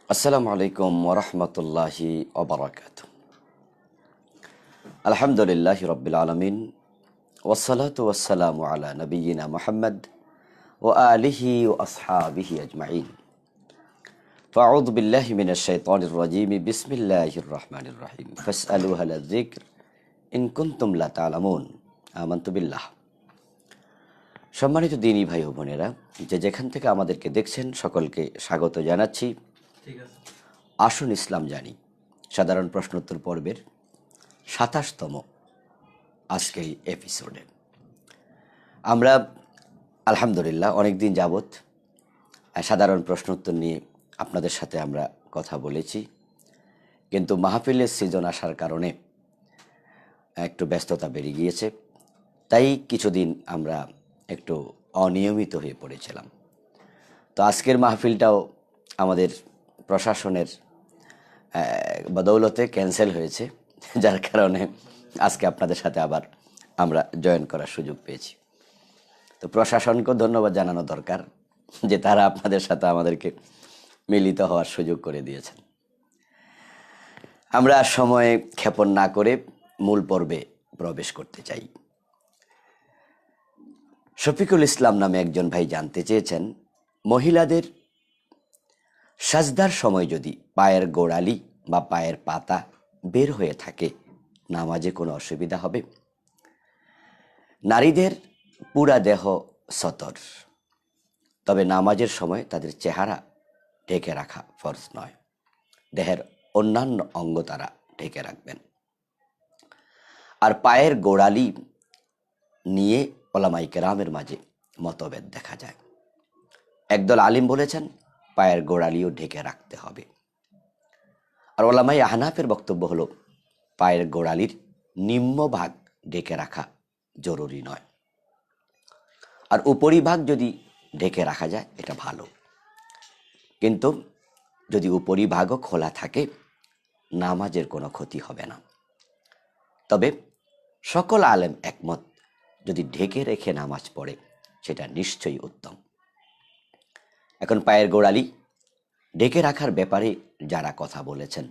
আসসালামু আলাইকুম ওরহমতুল্লাহি ওবরাকাত। আলহামদুলিল্লাহি রব্বিল আলমিন ওয়াসসালাতু ওয়াসসালামু আলা নবিয়িনা মুহাম্মদ ও আলিহি ও আসহাবিহি আজমাইন। ফাউযু বিল্লাহি মিনাশ শাইতানির রাজীম। বিসমিল্লাহির রহমানির রহিম। ফাসআলু আহলা যিকর ইন কুনতুম লা তা'লামুন। আমানতু বিল্লাহ। সম্মানিত দিনী ভাই ও বোনেরা, যে যেখান থেকে আমাদেরকে দেখছেন সকলকে স্বাগত জানাচ্ছি। আসুন ইসলাম জানি সাধারণ প্রশ্নোত্তর পর্বের ২৭তম আজকের এই এপিসোডে আমরা আলহামদুলিল্লাহ অনেক দিন যাবৎ সাধারণ প্রশ্নোত্তর নিয়ে আপনাদের সাথে আমরা কথা বলেছি, কিন্তু মাহফিলের সিজন আসার কারণে একটু ব্যস্ততা বেড়ে গিয়েছে, তাই কিছুদিন আমরা একটু অনিয়মিত হয়ে পড়েছিলাম। তো আজকের মাহফিলটাও আমাদের প্রশাসনের বদৌলতে ক্যান্সেল হয়েছে, যার কারণে আজকে আপনাদের সাথে আবার আমরা জয়েন করার সুযোগ পেয়েছি। তো প্রশাসনকেও ধন্যবাদ জানানো দরকার যে তারা আপনাদের সাথে আমাদেরকে মিলিত হওয়ার সুযোগ করে দিয়েছেন। আমরা সময়ে ক্ষেপণ না করে মূল পর্বে প্রবেশ করতে চাই। শফিকুল ইসলাম নামে একজন ভাই জানতে চেয়েছেন, মহিলাদের সাজদার সময় যদি পায়ের গোড়ালি বা পায়ের পাতা বের হয়ে থাকে নামাজে কোনো অসুবিধা হবে? নারীদের পুরা দেহ সতর, তবে নামাজের সময় তাদের চেহারা ঢেকে রাখা ফরজ নয়। দেহের অন্যান্য অঙ্গ তারা ঢেকে রাখবেন। আর পায়ের গোড়ালি নিয়ে ওলামায়ে কেরামের মাঝে মতভেদ দেখা যায়। একদল আলিম বলেছেন পায়ের গোড়ালিও ঢেকে রাখতে হবে, আর ওলামায়ে আহনাফের বক্তব্য হলো পায়ের গোড়ালির নিম্নভাগ ঢেকে রাখা জরুরি নয়, আর উপরিভাগ যদি ঢেকে রাখা যায় এটা ভালো। কিন্তু যদি উপরিভাগও খোলা থাকে নামাজের কোনো ক্ষতি হবে না। তবে সকল আলেম একমত, যদি ঢেকে রেখে নামাজ পড়ে সেটা নিশ্চয়ই উত্তম। এখন পায়ের গোড়ালি ঢেকে রাখার ব্যাপারে যারা কথা বলেছেন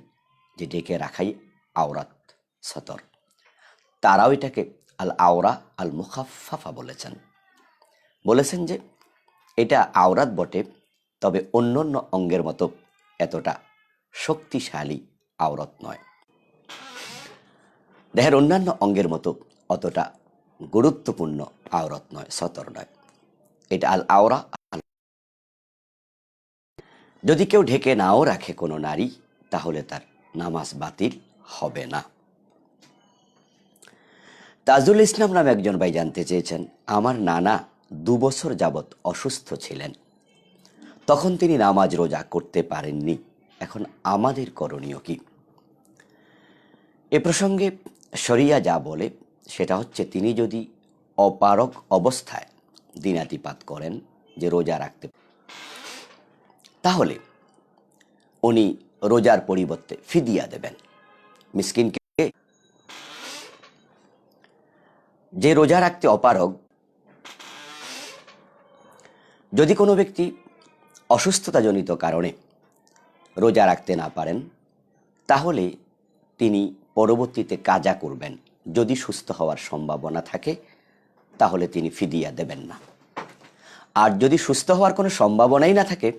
যে ঢেকে রাখাই আওরাত সতর, তারাও এটাকে আল আওরা আল মুখাফফাফা বলেছেন যে এটা আওরাত বটে, তবে অন্যান্য অঙ্গের মতো এতটা শক্তিশালী আওরাত নয়। দেহের অন্যান্য অঙ্গের মতো অতটা গুরুত্বপূর্ণ আওরাত নয়, সতর নয়। এটা আল আওরা। যদি কেউ ঢেকে নাও রাখে কোনো নারী, তাহলে তার নামাজ বাতিল হবে না। তাজুল ইসলাম নামে একজন ভাই জানতে চেয়েছেন, আমার নানা 2 বছর যাবৎ অসুস্থ ছিলেন, তখন তিনি নামাজ রোজা করতে পারেননি, এখন আমাদের করণীয় কি? এ প্রসঙ্গে শরিয়া যা বলে সেটা হচ্ছে, তিনি যদি অপারগ অবস্থায় দিনাতিপাত করেন যে রোজা রাখতে, তাহলে উনি রোজার পরিবর্তে ফিদিয়া দেবেন। মিসকিনকে, যে রোজা রাখতে অপারগ, যদি কোনো ব্যক্তি অসুস্থতাজনিত কারণে রোজা রাখতে না পারেন, তাহলে তিনি পরবর্তীতে কাজা করবেন। যদি সুস্থ হওয়ার সম্ভাবনা থাকে তাহলে তিনি ফিদিয়া দেবেন না। আর যদি সুস্থ হওয়ার কোনো সম্ভাবনাই না থাকে,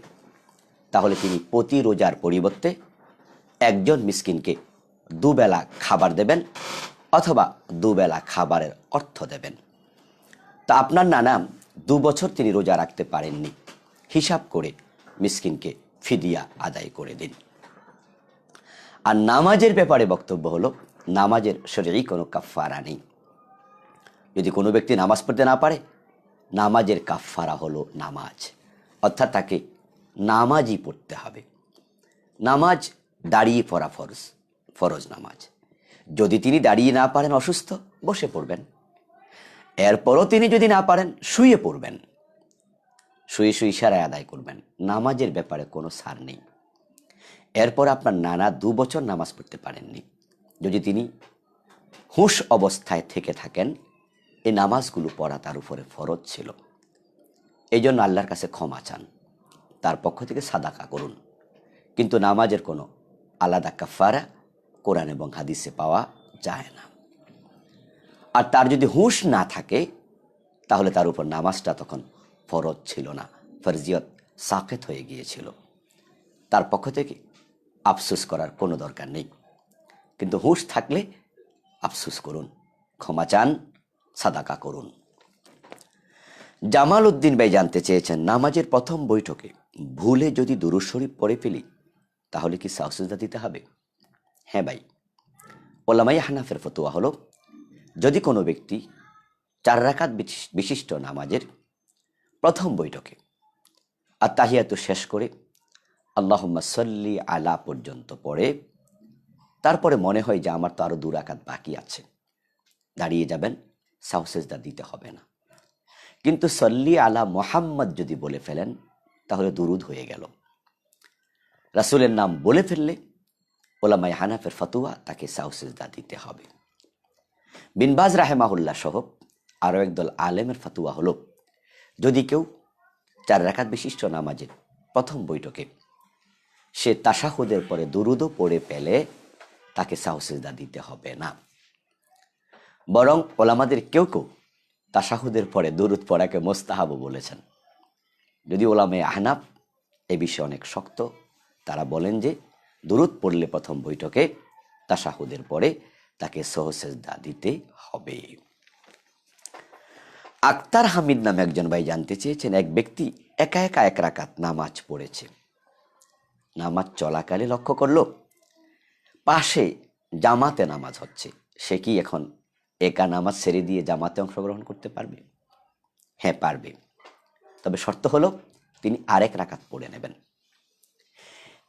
তাহলে তিনি প্রতি রোজার পরিবর্তে একজন মিসকিনকে 2 বেলা খাবার দেবেন, অথবা 2 বেলা খাবারের অর্থ দেবেন। তা আপনার নানা 2 বছর তিনি রোজা রাখতে পারেননি, হিসাব করে মিসকিনকে ফিদিয়া আদায় করে দিন। আর নামাজের ব্যাপারে বক্তব্য হলো, নামাজের শরীয়ী কোনো কাফফারা নেই। যদি কোনো ব্যক্তি নামাজ পড়তে না পারে, নামাজের কাফফারা হলো নামাজ, অর্থাৎ তাকে নামাজই পড়তে হবে। নামাজ দাঁড়িয়ে পড়া ফরজ নামাজ। যদি তিনি দাঁড়িয়ে না পারেন, অসুস্থ, বসে পড়বেন। এরপরও তিনি যদি না পারেন, শুয়ে পড়বেন, শুয়ে ইশারায় আদায় করবেন। নামাজের ব্যাপারে কোনো ছাড় নেই। এরপর আপনার নানা 2 বছর নামাজ পড়তে পারেননি, যদি তিনি হুঁশ অবস্থায় থেকে থাকেন, এই নামাজগুলো পড়া তার উপরে ফরজ ছিল। এই জন্য আল্লাহর কাছে ক্ষমা চান, তার পক্ষ থেকে সাদাকা করুন। কিন্তু নামাজের কোনো আলাদা কাফারা কোরআন এবং হাদিসে পাওয়া যায় না। আর তার যদি হুঁশ না থাকে তাহলে তার উপর নামাজটা তখন ফরজ ছিল না, ফরজিয়ত সাকেত হয়ে গিয়েছিল। তার পক্ষ থেকে আফসোস করার কোনো দরকার নেই। কিন্তু হুঁশ থাকলে আফসোস করুন, ক্ষমা চান, সাদাকা করুন। জামাল উদ্দিন ভাই জানতে চেয়েছেন, নামাজের প্রথম বৈঠকে ভুলে যদি দুরূদ শরীফ পড়ে ফেলি তাহলে কি সাহু সিজদা দিতে হবে? হ্যাঁ ভাই, ওলামায়ে হানাফের ফতোয়া হলো, যদি কোনো ব্যক্তি 4 রাকাত বিশিষ্ট নামাজের প্রথম বৈঠকে আত্তাহিয়াতু শেষ করে আল্লাহুম্মা সাল্লি আলা পর্যন্ত পড়ে তারপরে মনে হয় যে আমার তো আরো 2 রাকাত বাকি আছে, দাঁড়িয়ে যাবেন, সাহু সিজদা দিতে হবে না। কিন্তু সাল্লি আলা মুহাম্মদ যদি বলে ফেলেন তাহলে দুরুদ হয়ে গেল। রাসূলের নাম বলে ফেললে ওলামায়ে হানাফের ফতোয়া তাকে সাহু সিজদা দিতে হবে। বিন বাজ রাহেমাহুল্লাহ সহ আরও একদল আলেমের ফতোয়া হলো, যদি কেউ 4 রাকাত বিশিষ্ট নামাজের প্রথম বৈঠকে সে তাশাহুদের পরে দুরুদও পড়ে ফেলে তাকে সাহু সিজদা দিতে হবে না। বরং ওলামাদের কেউ কেউ তাশাহুদের পরে দুরুদ পড়াকে মোস্তাহাবও বলেছেন। যদি ওলামায়ে আহনাফ এ বিষয়ে অনেক শক্ত, তারা বলেন যে দুরুদ পড়লে প্রথম বৈঠকে তাশাহুদের পরে তাকে সাহু সিজদা দিতে হবে। আক্তার হামিদ নামে একজন ভাই জানতে চেয়েছেন, এক ব্যক্তি একা একা 1 রাকাত নামাজ পড়েছে। নামাজ চলাকালে লক্ষ্য করলো পাশে জামাতে নামাজ হচ্ছে, সে কি এখন একা নামাজ ছেড়ে দিয়ে জামাতে অংশগ্রহণ করতে পারবে? হ্যাঁ পারবে, তবে শর্ত হলো তিনি আরেক রাকাত পড়ে নেবেন।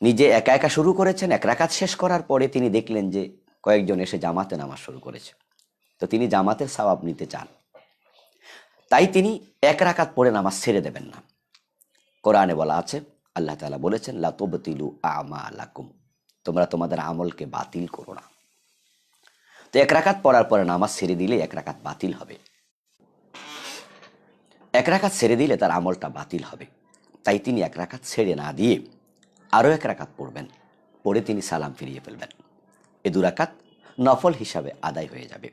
নিজে একা একা শুরু করেছেন, 1 রাকাত শেষ করার পরে তিনি দেখলেন যে কয়েকজন এসে জামাতে নামাজ শুরু করেছে, তো তিনি জামাতের সওয়াব নিতে চান, তাই তিনি 1 রাকাত পড়ে নামাজ ছেড়ে দেবেন না। কোরআনে বলা আছে, আল্লাহ তাআলা বলেছেন, লা তুবতিলু আমালাকুম, তোমরা তোমাদের আমলকে বাতিল করো না। তো 1 রাকাত পড়ার পরে নামাজ ছেড়ে দিলে 1 রাকাত বাতিল হবে, 1 রাকাত ছেড়ে দিলে তার আমলটা বাতিল হবে। তাই তিনি 1 রাকাত ছেড়ে না দিয়ে আরও 1 রাকাত পড়বেন, পড়ে তিনি সালাম ফিরিয়ে ফেলবেন। এ 2 রাকাত নফল হিসাবে আদায় হয়ে যাবে।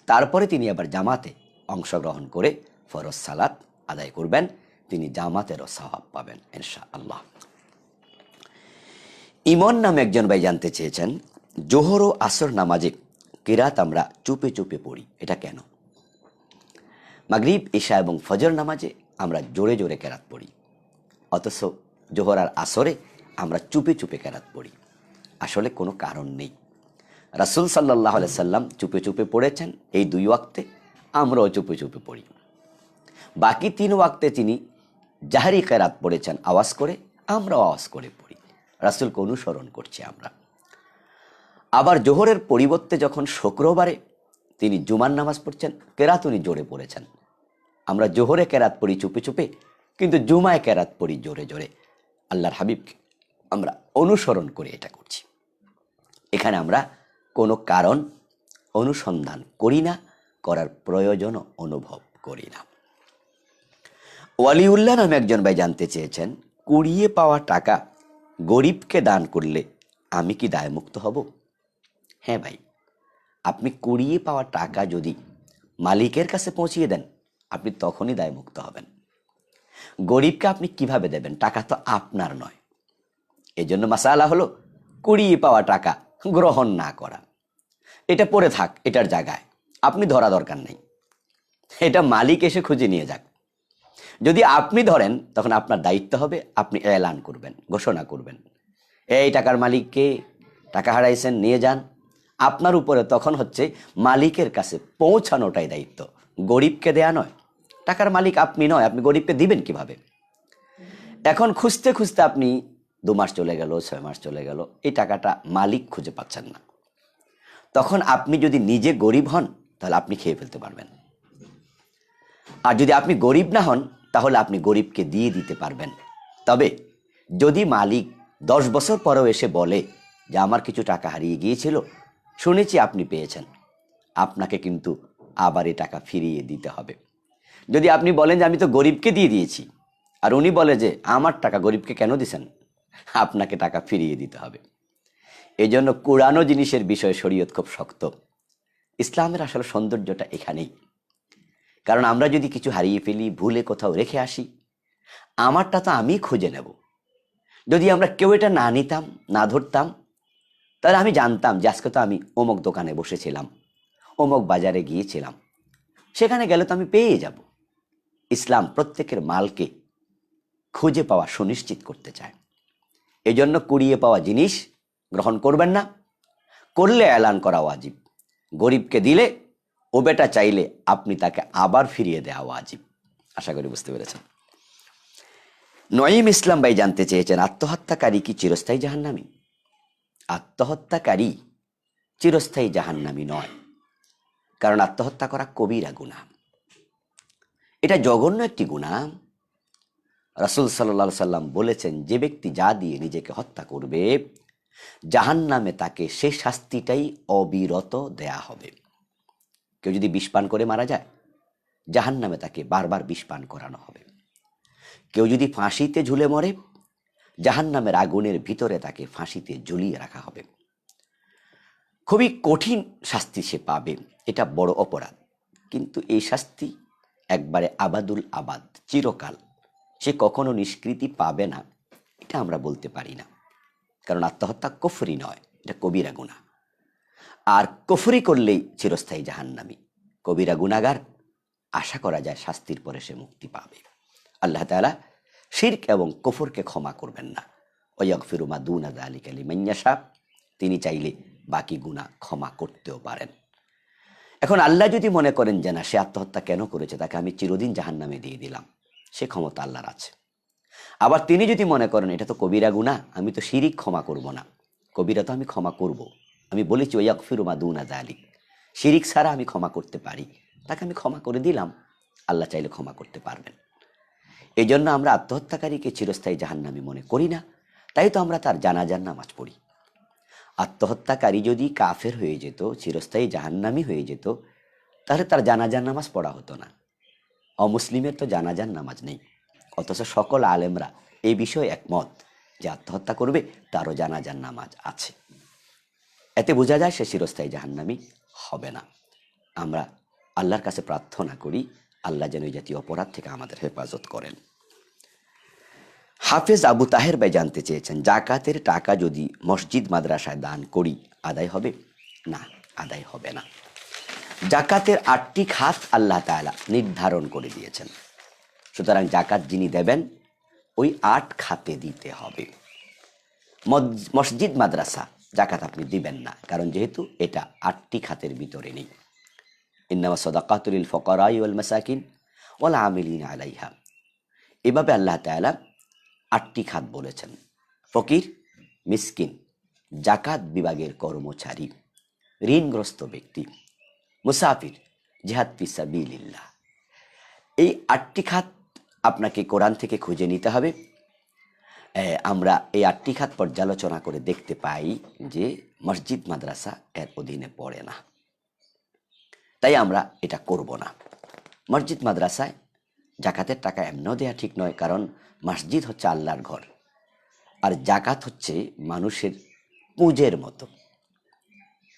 তারপরে তিনি আবার জামাতে অংশগ্রহণ করে ফরজ সালাত আদায় করবেন, তিনি জামাতেরও সওয়াব পাবেন ইনশাআল্লাহ। ইমন নামে একজন ভাই জানতে চেয়েছেন, জোহর ও আসর নামাজে কিরাত আমরা চুপে চুপে পড়ি, এটা কেন? মাগরিব, ইশা এবং ফজর নামাজে আমরা জোরে জোরে কেরাত পড়ি, অথচ জোহর আর আসরে আমরা চুপে চুপে কেরাত পড়ি। আসলে কোনো কারণ নেই। রাসূল সাল্লাল্লাহু আলাইহি সাল্লাম চুপে চুপে পড়েছেন এই 2 ওয়াক্তে, আমরাও চুপে চুপে পড়ি। বাকি 3 ওয়াক্তে তিনি জাহরি কেরাত পড়েছেন আওয়াজ করে, আমরাও আওয়াজ করে পড়ি, রাসূলকে অনুসরণ করছি আমরা। আবার জোহরের পরিবর্তে যখন শুক্রবারে তিনি জুমার নামাজ পড়ছেন, কেরাত উনি জোরে পড়েছেন। আমরা জোহরে কেরাত পড়ি চুপে চুপে, কিন্তু জুমায় কেরাত পড়ি জোরে জোরে। আল্লাহর হাবিবকে আমরা অনুসরণ করে এটা করছি। এখানে আমরা কোনো কারণ অনুসন্ধান করি না, করার প্রয়োজনও অনুভব করি না। ওয়ালিউল্লাহ নামে একজন ভাই জানতে চেয়েছেন, কুড়িয়ে পাওয়া টাকা গরিবকে দান করলে আমি কি দায়মুক্ত হব? হ্যাঁ ভাই, আপনি কুড়িয়ে পাওয়া টাকা যদি মালিকের কাছে পৌঁছিয়ে দেন আপনি তখনই দায়মুক্ত হবেন। গরিবকে আপনি কিভাবে দেবেন? টাকা তো আপনার নয়। এই জন্য মাসালা হলো কুড়িয়ে পাওয়া টাকা গ্রহণ না করা। এটা পড়ে থাক এটার জায়গায়, আপনি ধরা দরকার নেই, এটা মালিক এসে খুঁজে নিয়ে যাক। যদি আপনি ধরেন তখন আপনার দায়িত্ব হবে, আপনি এলান করবেন, ঘোষণা করবেন, এই টাকার মালিককে, টাকা হারাইছেন, নিয়ে যান। আপনার উপরে তখন হচ্ছে মালিকের কাছে পৌঁছানোটাই দায়িত্ব, গরিবকে দেয়া নয়। টাকার মালিক আপনি নয়, আপনি গরিবকে দিবেন কিভাবে? এখন খুঁজতে খুঁজতে আপনি 2 মাস চলে গেল, 6 মাস চলে গেল, এই টাকাটা মালিক খুঁজে পাচ্ছেন না। তখন আপনি যদি নিজে গরিব হন তাহলে আপনি খেয়ে ফেলতে পারবেন, আর যদি আপনি গরিব না হন তাহলে আপনি গরিবকে দিয়ে দিতে পারবেন। তবে যদি মালিক 10 বছর পরেও এসে বলে যে আমার কিছু টাকা হারিয়ে গিয়েছিল, শুনেছি আপনি পেয়েছেন, আপনাকে কিন্তু আবার এই টাকা ফিরিয়ে দিতে হবে। যদি আপনি বলেন যে আমি তো গরিবকে দিয়ে দিয়েছি, আর উনি বলে যে আমার টাকা গরিবকে কেন দিছেন, আপনাকে টাকা ফিরিয়ে দিতে হবে। এই জন্য কুড়ানো জিনিসের বিষয়ে শরীয়ত খুব শক্ত। ইসলামের আসলে সৌন্দর্যটা এখানেই। কারণ আমরা যদি কিছু হারিয়ে ফেলি, ভুলে কোথাও রেখে আসি, আমারটা তো আমি খুঁজে নেব। যদি আমরা কেউ এটা না নিতাম, না ধরতাম, তাহলে আমি জানতাম যে আজকে তো আমি অমুক দোকানে বসেছিলাম, অমুক বাজারে গিয়েছিলাম, সেখানে গেলে তো আমি পেয়ে যাব। ইসলাম প্রত্যেকের মালকে খুঁজে পাওয়া সুনিশ্চিত করতে চায়। এই জন্য কুড়িয়ে পাওয়া জিনিস গ্রহণ করবেন না, করলে এলান করা ওয়াজিব। গরিবকে দিলে ও বেটা চাইলে আপনি তাকে আবার ফিরিয়ে দেওয়া ওয়াজিব। আশা করি বুঝতে পেরেছেন। নঈম ইসলাম ভাই জানতে চেয়েছেন, আত্মহত্যাকারী কি চিরস্থায়ী জাহান্নামী? আত্মহত্যাকারী চিরস্থায়ী জাহান্নামী নয়, কারণ আত্মহত্যা করা কবিরা গুনাহ। এটা জঘন্য একটি গুনাহ। রাসূল সাল্লাল্লাহু আলাইহি সাল্লাম বলেছেন, যে ব্যক্তি যা দিয়ে নিজেকে হত্যা করবে, জাহান্নামে তাকে সে শাস্তিটাই অবিরত দেয়া হবে। কেউ যদি বিষ পান করে মারা যায়, জাহান্নামে তাকে বারবার বিষ পান করানো হবে। কেউ যদি ফাঁসিতে ঝুলে মরে, জাহান্নামের আগুনের ভিতরে তাকে ফাঁসিতে ঝুলিয়ে রাখা হবে। খুবই কঠিন শাস্তি সে পাবে, এটা বড় অপরাধ। কিন্তু এই শাস্তি একবারে আবাদুল আবাদ, চিরকাল, সে কখনো নিষ্কৃতি পাবে না, এটা আমরা বলতে পারি না। কারণ আত্মহত্যা কুফরি নয়, এটা কবিরা গুনাহ। আর কুফরি করলেই চিরস্থায়ী জাহান্নামী। কবিরা গুনাহগার আশা করা যায় শাস্তির পরে সে মুক্তি পাবে। আল্লাহ তাআলা শিরক এবং কুফরকে ক্ষমা করবেন না। ওয়াগফিরু মা দুনা যালিকা লিমান ইয়াশা, তিনি চাইলে বাকি গুনাহ ক্ষমা করতেও পারেন। এখন আল্লাহ যদি মনে করেন যে না, সে আত্মহত্যা কেন করেছে, তাকে আমি চিরদিন জাহান্নামে দিয়ে দিলাম, সে ক্ষমতা আল্লাহর আছে। আবার তিনি যদি মনে করেন এটা তো কবিরা গুনাহ, আমি তো শিরিক ক্ষমা করব না, কবিরা তো আমি ক্ষমা করব, আমি বলেছি ওয়াগফিরু মা দুনা যালিক, শিরিক ছাড়া আমি ক্ষমা করতে পারি, তাকে আমি ক্ষমা করে দিলাম। আল্লাহ চাইলে ক্ষমা করতে পারবেন। এই জন্য আমরা আত্মহত্যাকারীকে চিরস্থায়ী জাহান্নামী মনে করি না, তাই তো আমরা তার জানাজার নামাজ পড়ি। আত্মহত্যাকারী যদি কাফের হয়ে যেত, চিরস্থায়ী জাহান্নামী হয়ে যেত, তাহলে তার জানাজার নামাজ পড়া হতো না। অমুসলিমের তো জানাজার নামাজ নেই, অথচ সকল আলেমরা এই বিষয়ে একমত যে আত্মহত্যা করবে তারও জানাজার নামাজ আছে। এতে বোঝা যায় সে চিরস্থায়ী জাহান্নামী হবে না। আমরা আল্লাহর কাছে প্রার্থনা করি আল্লাহ যেন এই জাতীয় অপরাধ থেকে আমাদের হেফাজত করেন। হাফেজ আবু তাহের ভাই জানতে চেয়েছেন, জাকাতের টাকা যদি মসজিদ মাদ্রাসায় দান করি আদায় হবে? না, আদায় হবে না। জাকাতের 8টি খাত আল্লাহ তাআলা নির্ধারণ করে দিয়েছেন। সুতরাং জাকাত যিনি দেবেন ওই 8 খাতে দিতে হবে। মসজিদ মাদ্রাসা জাকাত আপনি দিবেন না, কারণ যেহেতু এটা 8টি খাতের ভিতরে নেই। ইন্নামা সাদাকাতু লিল ফুকারাই ওয়াল মাসাকিন ওয়াল আমিলিনা আলাইহা। এভাবে আল্লাহ তাআলা 8টি খাত বলেছেন। ফকির, মিসকিন, জাকাত বিভাগের কর্মচারী, ঋণগ্রস্ত ব্যক্তি, মুসাফির, জিহাদ ফি সাবিলিল্লাহ। এই 8টি খাত আপনাকে কোরআন থেকে খুঁজে নিতে হবে। আমরা এই 8টি খাত পর্যালোচনা করে দেখতে পাই যে মসজিদ মাদ্রাসা এর অধীনে পড়ে না, তাই আমরা এটা করব না। মসজিদ মাদ্রাসায় জাকাতের টাকা এমনও দেয়া ঠিক নয়, কারণ মসজিদ হচ্ছে আল্লাহর ঘর, আর জাকাত হচ্ছে মানুষের পুঁজের মতো।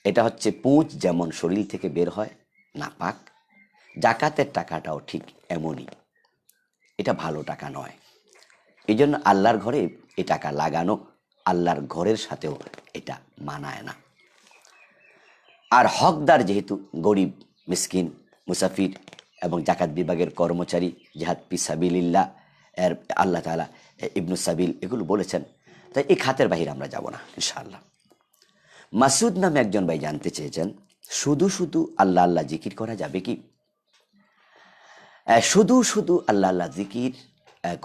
এটা হচ্ছে পুঁজ, যেমন শরীর থেকে বের হয় নাপাক, জাকাতের টাকাটাও ঠিক এমনই। এটা ভালো টাকা নয়। এই জন্য আল্লাহর ঘরে এই টাকা লাগানো আল্লাহর ঘরের সাথেও এটা মানায় না। আর হকদার যেহেতু গরিব, মিসকিন, মুসাফির এবং জাকাত বিভাগের কর্মচারী, জিহাদ ফি সাবিলিল্লাহ এর আল্লাহ তাআলা ইবনু সাবিল এগুলো বলেছেন, তাই এই খাতের বাহিরে আমরা যাব না ইনশাআল্লাহ। মাসুদ নামে একজন ভাই জানতে চেয়েছেন, শুধু শুধু আল্লাহ আল্লাহ জিকির করা যাবে কি? শুধু শুধু আল্লাহ আল্লাহ জিকির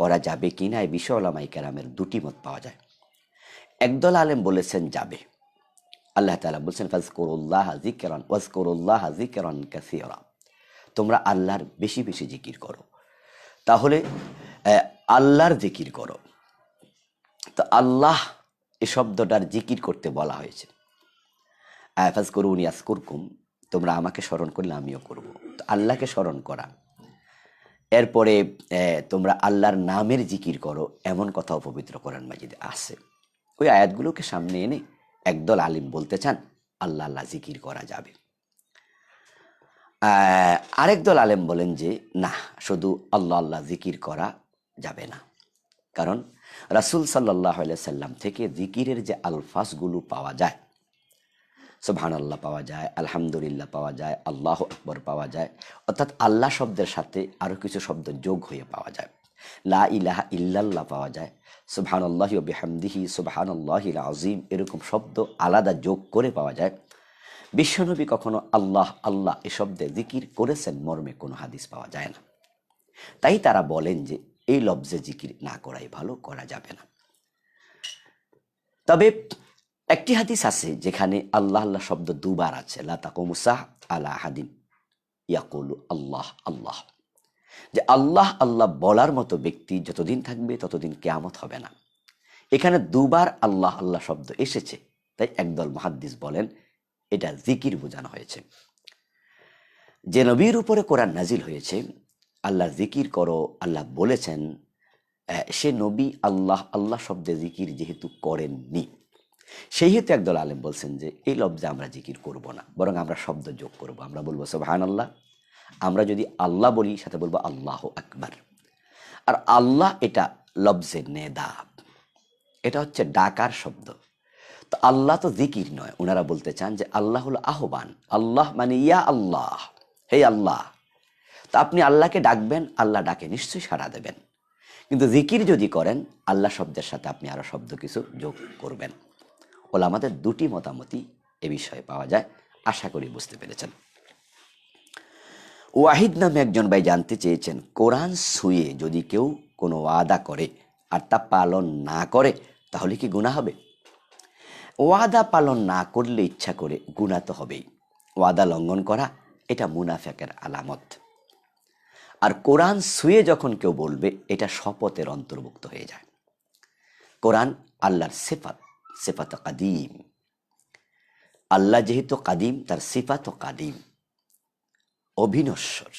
করা যাবে কি না, এই বিষয়ে উলামায়ে কেরামের 2টি মত পাওয়া যায়। একদল আলেম বলেছেন যাবে। আল্লাহ তাআলা বলছেন, ফাজকুরুল্লাহা যিকরান ওয়াজকুরুল্লাহা যিকরান কাসীরা, তোমরা আল্লাহর বেশি বেশি জিকির করো। তাহলে আল্লাহর জিকির করো, তো আল্লাহ এই শব্দটার জিকির করতে বলা হয়েছে। ফাজকুরুনি আযকুরকুম, তোমরা আমাকে স্মরণ করলে আমিও করব। তো আল্লাহকে স্মরণ করা এরপরে তোমরা আল্লাহর নামের জিকির করো, এমন কথাও পবিত্র কোরআন মাজিদে আছে। ওই আয়াতগুলোকে সামনে এনে একদল আলিম বলতে চান আল্লাহ আল্লাহ জিকির করা যাবে। আরেক দল আলেম বলেন যে না, শুধু আল্লাহ আল্লাহ জিকির করা যাবে না, কারণ রাসূল সাল্লাল্লাহু আলাইহি সাল্লাম থেকে জিকিরের যে আলফাজগুলো পাওয়া যায়, সুবহানাল্লাহ পাওয়া যায়, আলহামদুলিল্লাহ পাওয়া যায়, আল্লাহু আকবার পাওয়া যায়, অর্থাৎ আল্লাহ শব্দের সাথে আরও কিছু শব্দ যোগ হয়ে পাওয়া যায়। লা ইলাহা ইল্লাল্লাহ পাওয়া যায়, সুবহানাল্লাহি ওয়া বিহামদিহি সুবহানাল্লাহিল আযীম, এরকম শব্দ আলাদা যোগ করে পাওয়া যায়। বিশ্বনবী কখনো আল্লাহ আল্লাহ এ শব্দে জিকির করেছেন মর্মে কোনো হাদিস পাওয়া যায় না। তাই তারা বলেন যে এই লফজে জিকির না করাই ভালো, করা যাবে না। তবে একটি হাদিস আছে যেখানে আল্লাহ আল্লাহ শব্দ দুবার আছে, লা তাকুমু সাহ আলা আহাদিন ইয়াকুলু আল্লাহ আল্লাহ, যে আল্লাহ আল্লাহ বলার মতো ব্যক্তি যতদিন থাকবে ততদিন কিয়ামত হবে না। এখানে দুবার আল্লাহ আল্লাহ শব্দ এসেছে, তাই একদল মুহাদ্দিস বলেন এটা জিকির বোঝানো হয়েছে। যে নবীর উপরে কোরআন নাজিল হয়েছে আল্লাহ জিকির করো, আল্লাহ বলেছেন, সে নবী আল্লাহ আল্লাহ শব্দে জিকির যেহেতু করেননি, সেই হেতু একদল আলেম বলছেন যে এই লফজে আমরা জিকির করব না, বরং আমরা শব্দ যোগ করব। আমরা বলবো সুবহানাল্লাহ, আমরা যদি আল্লাহ বলি সাথে বলবো আল্লাহু আকবার। আর আল্লাহ এটা লফজে নেদা, এটা হচ্ছে ডাকার শব্দ। তো আল্লাহ তো জিকির নয়, ওনারা বলতে চান যে আল্লাহ হলো আহ্বান। আল্লাহ মানে ইয়া আল্লাহ, হে আল্লাহ। তো আপনি আল্লাহকে ডাকবেন, আল্লাহ ডাকে নিশ্চয়ই সাড়া দেবেন। কিন্তু জিকির যদি করেন আল্লাহ শব্দের সাথে আপনি আরো শব্দ কিছু যোগ করবেন। ওলামাদের দুটি মতামতই এ বিষয়ে পাওয়া যায়, আশা করি বুঝতে পেরেছেন। ওয়াহিদ নামে একজন ভাই জানতে চেয়েছেন, কোরআন ছুঁয়ে যদি কেউ কোনো ওয়াদা করে আর তা পালন না করে তাহলে কি গুনাহ হবে? ওয়াদা পালন না করলে ইচ্ছা করে গুনাহ তো হবেই। ওয়াদা লঙ্ঘন করা এটা মুনাফিকের আলামত। আর কোরআন ছুঁয়ে যখন কেউ বলবে এটা শপথের অন্তর্ভুক্ত হয়ে যায়। কোরআন আল্লাহর সিফাত, সিফাত কাদিম। আল্লাহ যেহেতু কাদিম, তার সিফাত কাদিম, অবিনশ্বর।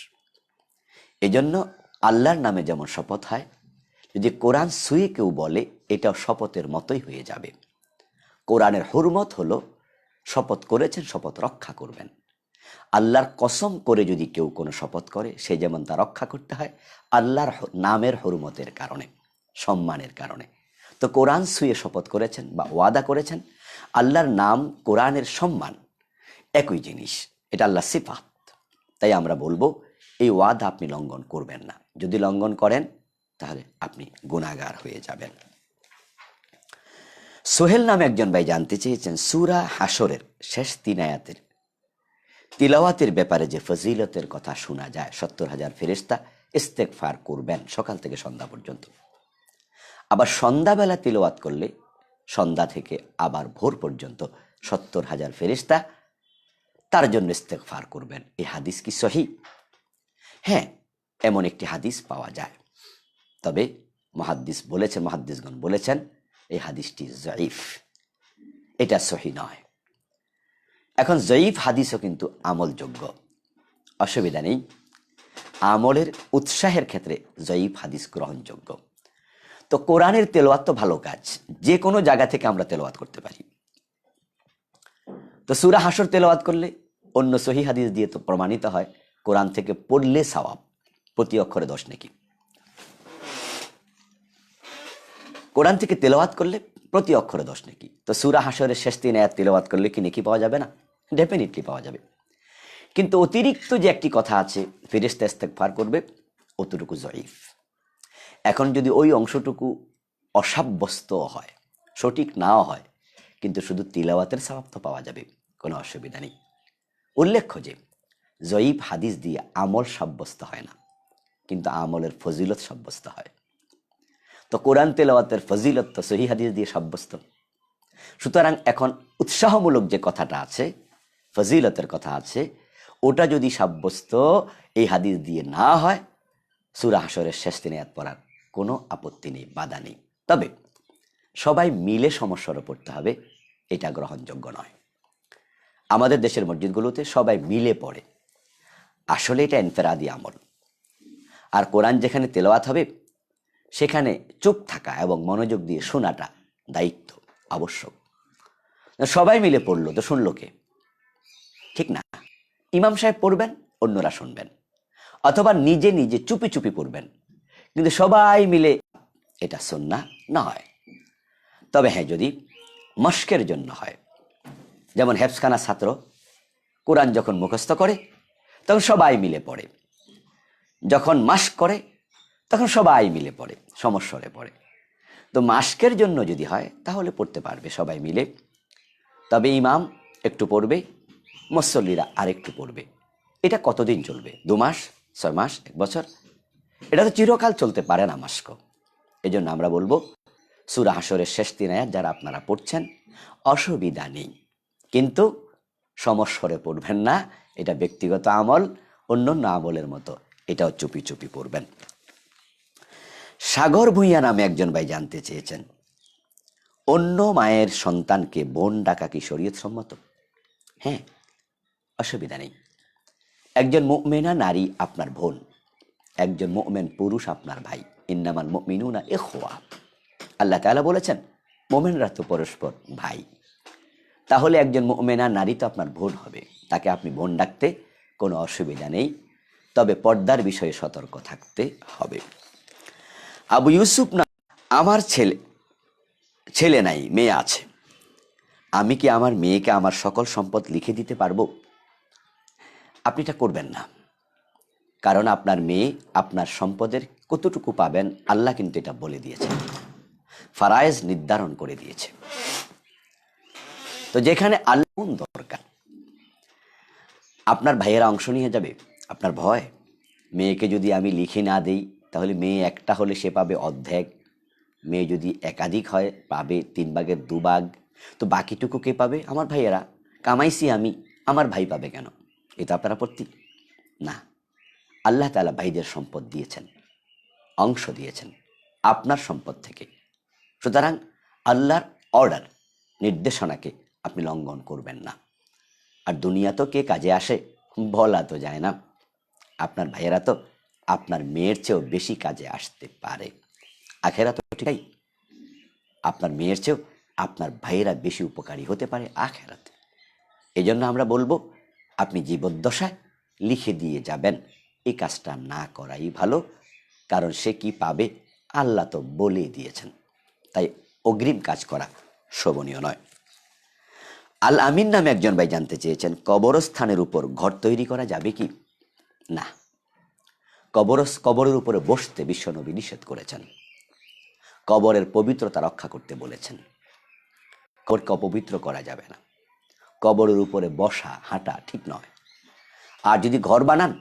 এজন্য আল্লাহর নামে যেমন শপথ হয়, যদি কোরআন ছুঁয়ে কেউ বলে এটাও শপথের মতোই হয়ে যাবে। কোরআনের হুরমত হলো শপথ করেছেন, শপথ রক্ষা করবেন। আল্লাহর কসম করে যদি কেউ কোনো শপথ করে সে যেমন তা রক্ষা করতে হয় আল্লাহর নামের হুরমতের কারণে, সম্মানের কারণে। তো কোরআন ছুঁয়ে শপথ করেছেন বা ওয়াদা করেছেন, আল্লাহর নাম কোরআনের সম্মান একই জিনিস, এটা আল্লাহ সিফাত। তাই আমরা বলবো এই ওয়াদা আপনি লঙ্ঘন করবেন না। যদি লঙ্ঘন করেন তাহলে আপনি গুনাহগার হয়ে যাবেন। সোহেল নামে একজন ভাই জানতে চেয়েছেন, সূরা হাশরের শেষ 3 আয়াতের তিলাওয়াতের ব্যাপারে যে ফজিলতের কথা শোনা যায়, 70,000 ফেরেশতা ইস্তেগফার করবেন সকাল থেকে সন্ধ্যা পর্যন্ত। আবার সন্ধ্যাবেলা তিলাওয়াত করলে সন্ধ্যা থেকে আবার ভোর পর্যন্ত 70,000 ফেরেশতা তার জন্য ইস্তেগফার করবেন। এই হাদিস কি সহিহ? হ্যাঁ, এমন একটি হাদিস পাওয়া যায়, তবে মুহাদ্দিসগণ বলেছেন এই হাদিসটি জয়ীফ, এটা সহিহ নয়। এখন জয়ীফ হাদিসও কিন্তু আমলযোগ্য, অসুবিধা নেই। আমলের উৎসাহের ক্ষেত্রে জয়ীফ হাদিস গ্রহণযোগ্য। তো কোরআনের তেলাওয়াত তো ভালো কাজ, যে কোনো জায়গা থেকে আমরা তেলাওয়াত করতে পারি। তো সূরা হাশর তেলাওয়াত করলে অন্য সহিহ হাদিস দিয়ে তো প্রমাণিত হয় কোরআন থেকে পড়লে সওয়াব, প্রতি অক্ষরে 10 নেকি। কোরআন থেকে তেলাওয়াত করলে প্রতি অক্ষরে 10 নেকি। তো সূরা হাশরের শেষ 3 আয়াত তেলাওয়াত করলে কি নেকি পাওয়া যাবে না? ডেফিনেটলি পাওয়া যাবে। কিন্তু অতিরিক্ত যে একটি কথা আছে ফেরেশতা ইস্তেগফার করবে, অতটুকু জয়ীফ। এখন যদি ওই অংশটুকু অসাব্যস্ত হয়, সঠিক নাও হয়, কিন্তু শুধু তিলাওয়াতের সওয়াব তো পাওয়া যাবে, কোনো অসুবিধা নেই। উল্লেখ্য যে জয়ীফ হাদিস দিয়ে আমল সাব্যস্ত হয় না, কিন্তু আমলের ফজিলত সাব্যস্ত হয়। তো কোরআন তেলাওয়াতের ফজিলত তো সহিহ হাদিস দিয়ে সাব্যস্ত। সুতরাং এখন উৎসাহমূলক যে কথাটা আছে, ফজিলতের কথা আছে, ওটা যদি সাব্যস্ত এই হাদিস দিয়ে না হয়, সূরা হাশরের শেষ 3 আয়াত পড়ার কোনো আপত্তি নেই, বাধা নেই। তবে সবাই মিলে সমস্যারও পড়তে হবে, এটা গ্রহণযোগ্য নয়। আমাদের দেশের মসজিদগুলোতে সবাই মিলে পড়ে, আসলে এটা ইনফেরাদি আমল। আর কোরআন যেখানে তেলাওয়াত হবে সেখানে চুপ থাকা এবং মনোযোগ দিয়ে শোনাটা দায়িত্ব, আবশ্যক। সবাই মিলে পড়লো তো শুনলো কে? ঠিক না? ইমাম সাহেব পড়বেন, অন্যরা শুনবেন, অথবা নিজে নিজে চুপি চুপি পড়বেন, কিন্তু সবাই মিলে, এটা সুন্নাহ নয়। তবে হ্যাঁ, যদি মশকের জন্য হয়, যেমন হেফজখানা ছাত্র কোরআন যখন মুখস্থ করে তখন সবাই মিলে পড়ে, যখন মাস্ক করে তখন সবাই মিলে পড়ে, সমস্বরে পড়ে। তো মাস্কের জন্য যদি হয় তাহলে পড়তে পারবে সবাই মিলে, তবে ইমাম একটু পড়বে, মুসল্লিরা আরেকটু পড়বে। এটা কতদিন চলবে? 2 মাস, 6 মাস, 1 বছর? এটা তো চিরকাল চলতে পারে না মাস্ক। এই জন্য আমরা বলবো সূরা হাশরের শেষ 3 আয়াত যারা আপনারা পড়ছেন, অসুবিধা নেই, কিন্তু সমস্বরে পড়বেন না। এটা ব্যক্তিগত আমল, অন্যান্য আমলের মতো এটাও চুপি চুপি পড়বেন। সাগর ভূঁইয়া নামে একজন ভাই জানতে চেয়েছেন, অন্য মায়ের সন্তানকে বোন ডাকা কি শরীয়ত সম্মত? হ্যাঁ, অসুবিধা নেই। একজন মুমিনা নারী আপনার বোন, একজন মুমিন পুরুষ আপনার ভাই। ইন্নামাল মুমিনুনা ইখওয়া, আল্লাহ তাআলা বলেছেন মুমিনরা তো পরস্পর ভাই। তাহলে একজন মুমিনা নারী তো আপনার বোন হবে, তাকে আপনি বোন ডাকতে কোনো অসুবিধা নেই, তবে পর্দার বিষয়ে সতর্ক থাকতে হবে। আবু ইউসুফ না, আমার ছেলে নাই, মেয়ে আছে, আমি কি আমার মেয়েকে আমার সকল সম্পদ লিখে দিতে পারবো? আপনি এটা করবেন না, কারণ আপনার মেয়ে আপনার সম্পদের কতটুকু পাবেন আল্লাহ কিন্তু এটা বলে দিয়েছেন, ফারায়েজ নির্ধারণ করে দিয়েছে। তো যেখানে আল্লাহ দরকার, আপনার ভাইয়েরা অংশ নিয়ে যাবে, আপনার ভয়, মেয়েকে যদি আমি লিখে না দিই তাহলে মেয়ে একটা হলে সে পাবে অর্ধেক, মেয়ে যদি একাধিক হয় পাবে 3 ভাগের 2 ভাগ, তো বাকিটুকু কে পাবে? আমার ভাইয়েরা। কামাইছি আমি, আমার ভাই পাবে কেন? এটা আপনার আপত্তি না। আল্লাহ তাআলা ভাইদের সম্পদ দিয়েছেন, অংশ দিয়েছেন আপনার সম্পদ থেকে, সুতরাং আল্লাহর অর্ডার, নির্দেশনাকে আপনি লঙ্ঘন করবেন না। আর দুনিয়া তো কে কাজে আসে বলা তো যায় না, আপনার ভাইয়েরা তো আপনার মেয়ের চেয়েও বেশি কাজে আসতে পারে। আখেরাত তো ঠিকই, আপনার মেয়ের চেয়েও আপনার ভাইয়েরা বেশি উপকারী হতে পারে আখেরাতে। এই জন্য আমরা বলবো আপনি জীবদ্দশায় লিখে দিয়ে যাবেন, এই কাজটা না করাই ভালো, কারণ সে কি পাবে আল্লাহ তো বলে দিয়েছেন, তাই অগ্রিম কাজ করা শোভনীয় নয়। আল আমিন নামে একজন ভাই জানতে চেয়েছেন, কবরস্থানের উপর ঘর তৈরি করা যাবে কি? না, কবরের উপরে বসতে বিশ্বনবী নিষেধ করেছেন, কবরের পবিত্রতা রক্ষা করতে বলেছেন, কবরকে অপবিত্র করা যাবে না, কবরের উপরে বসা হাঁটা ঠিক নয়। আর যদি ঘর বানান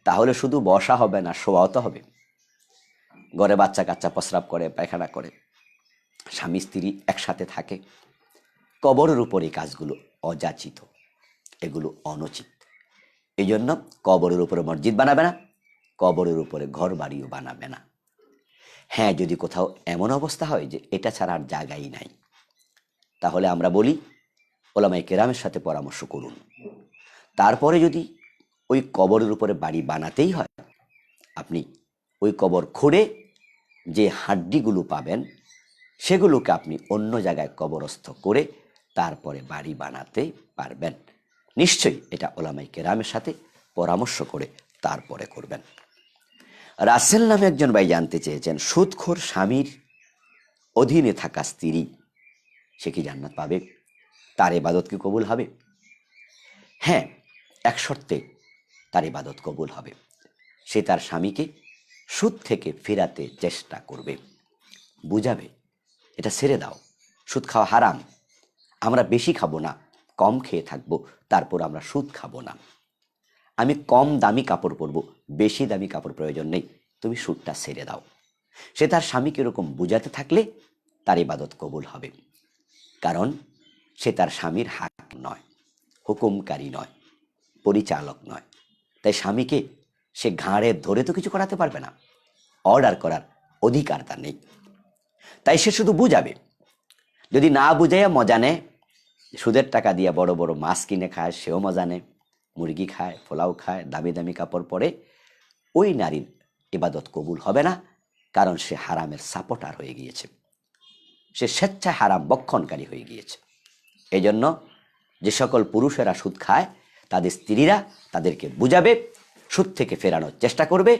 তাহলে শুধু বসা হবে না, শোয়াও তো হবে। ঘরে বাচ্চা কাচ্চা প্রস্রাব করে, পায়খানা করে, স্বামী স্ত্রী একসাথে থাকে, কবরের উপর এই কাজগুলো অযাচিত, এগুলো অনুচিত। এই জন্য কবরের উপরে মসজিদ বানাবে না, কবরের উপরে ঘর বাড়িও বানাবে না। হ্যাঁ, যদি কোথাও এমন অবস্থা হয় যে এটা ছাড়া আর জায়গাই নাই, তাহলে আমরা বলি ওলামায়ে কেরামের সাথে পরামর্শ করুন। তারপরে যদি ওই কবরের উপরে বাড়ি বানাতেই হয়, আপনি ওই কবর খুঁড়ে যে হাড্ডিগুলো পাবেন সেগুলোকে আপনি অন্য জায়গায় কবরস্থ করে তারপরে বাড়ি বানাতে পারবেন। নিশ্চয়ই এটা ওলামায়ে কেরামের সাথে পরামর্শ করে তারপরে করবেন। রাসেল নামে একজন ভাই জানতে চেয়েছেন, সুদখোর স্বামীর অধীনে থাকা স্ত্রী সে কি জান্নাত পাবে? তার ইবাদত কি কবুল হবে? হ্যাঁ, এক শর্তে তার ইবাদত কবুল হবে, সে তার স্বামীকে সুদ থেকে ফেরাতে চেষ্টা করবে, বুঝাবে এটা ছেড়ে দাও, সুদ খাওয়া হারাম, আমরা বেশি খাবো না, কম খেয়ে থাকবো, তারপর আমরা সুদ খাবো না, আমি কম দামি কাপড় পরবো, বেশি দামি কাপড় প্রয়োজন নেই, তুমি সুদটা ছেড়ে দাও। সে তার স্বামীকে এরকম বুঝাতে থাকলে তার ইবাদত কবুল হবে, কারণ সে তার স্বামীর হাক নয়, হুকুমকারী নয়, পরিচালক নয়, তাই স্বামীকে সে ঘাড়ে ধরে তো কিছু করাতে পারবে না, অর্ডার করার অধিকার তার নেই, তাই সে শুধু বুঝাবে। যদি না বুঝাইয়া মজা নেয়, সুদের টাকা দিয়ে বড় বড় মাছ কিনে খায় সেও মজা নেয়, মুরগি খায়, পোলাও খায়, দামি দামি কাপড় পরে, ওই নারীর ইবাদত কবুল হবে না, কারণ সে হারামের সাপোর্টার হয়ে গিয়েছে, সে স্বেচ্ছায় হারাম বক্ষণকারী হয়ে গিয়েছে। এই জন্য যে সকল পুরুষেরা সুদ খায় তাদের স্ত্রীরা তাদেরকে বুঝাবে, সুদ থেকে ফেরানোর চেষ্টা করবে,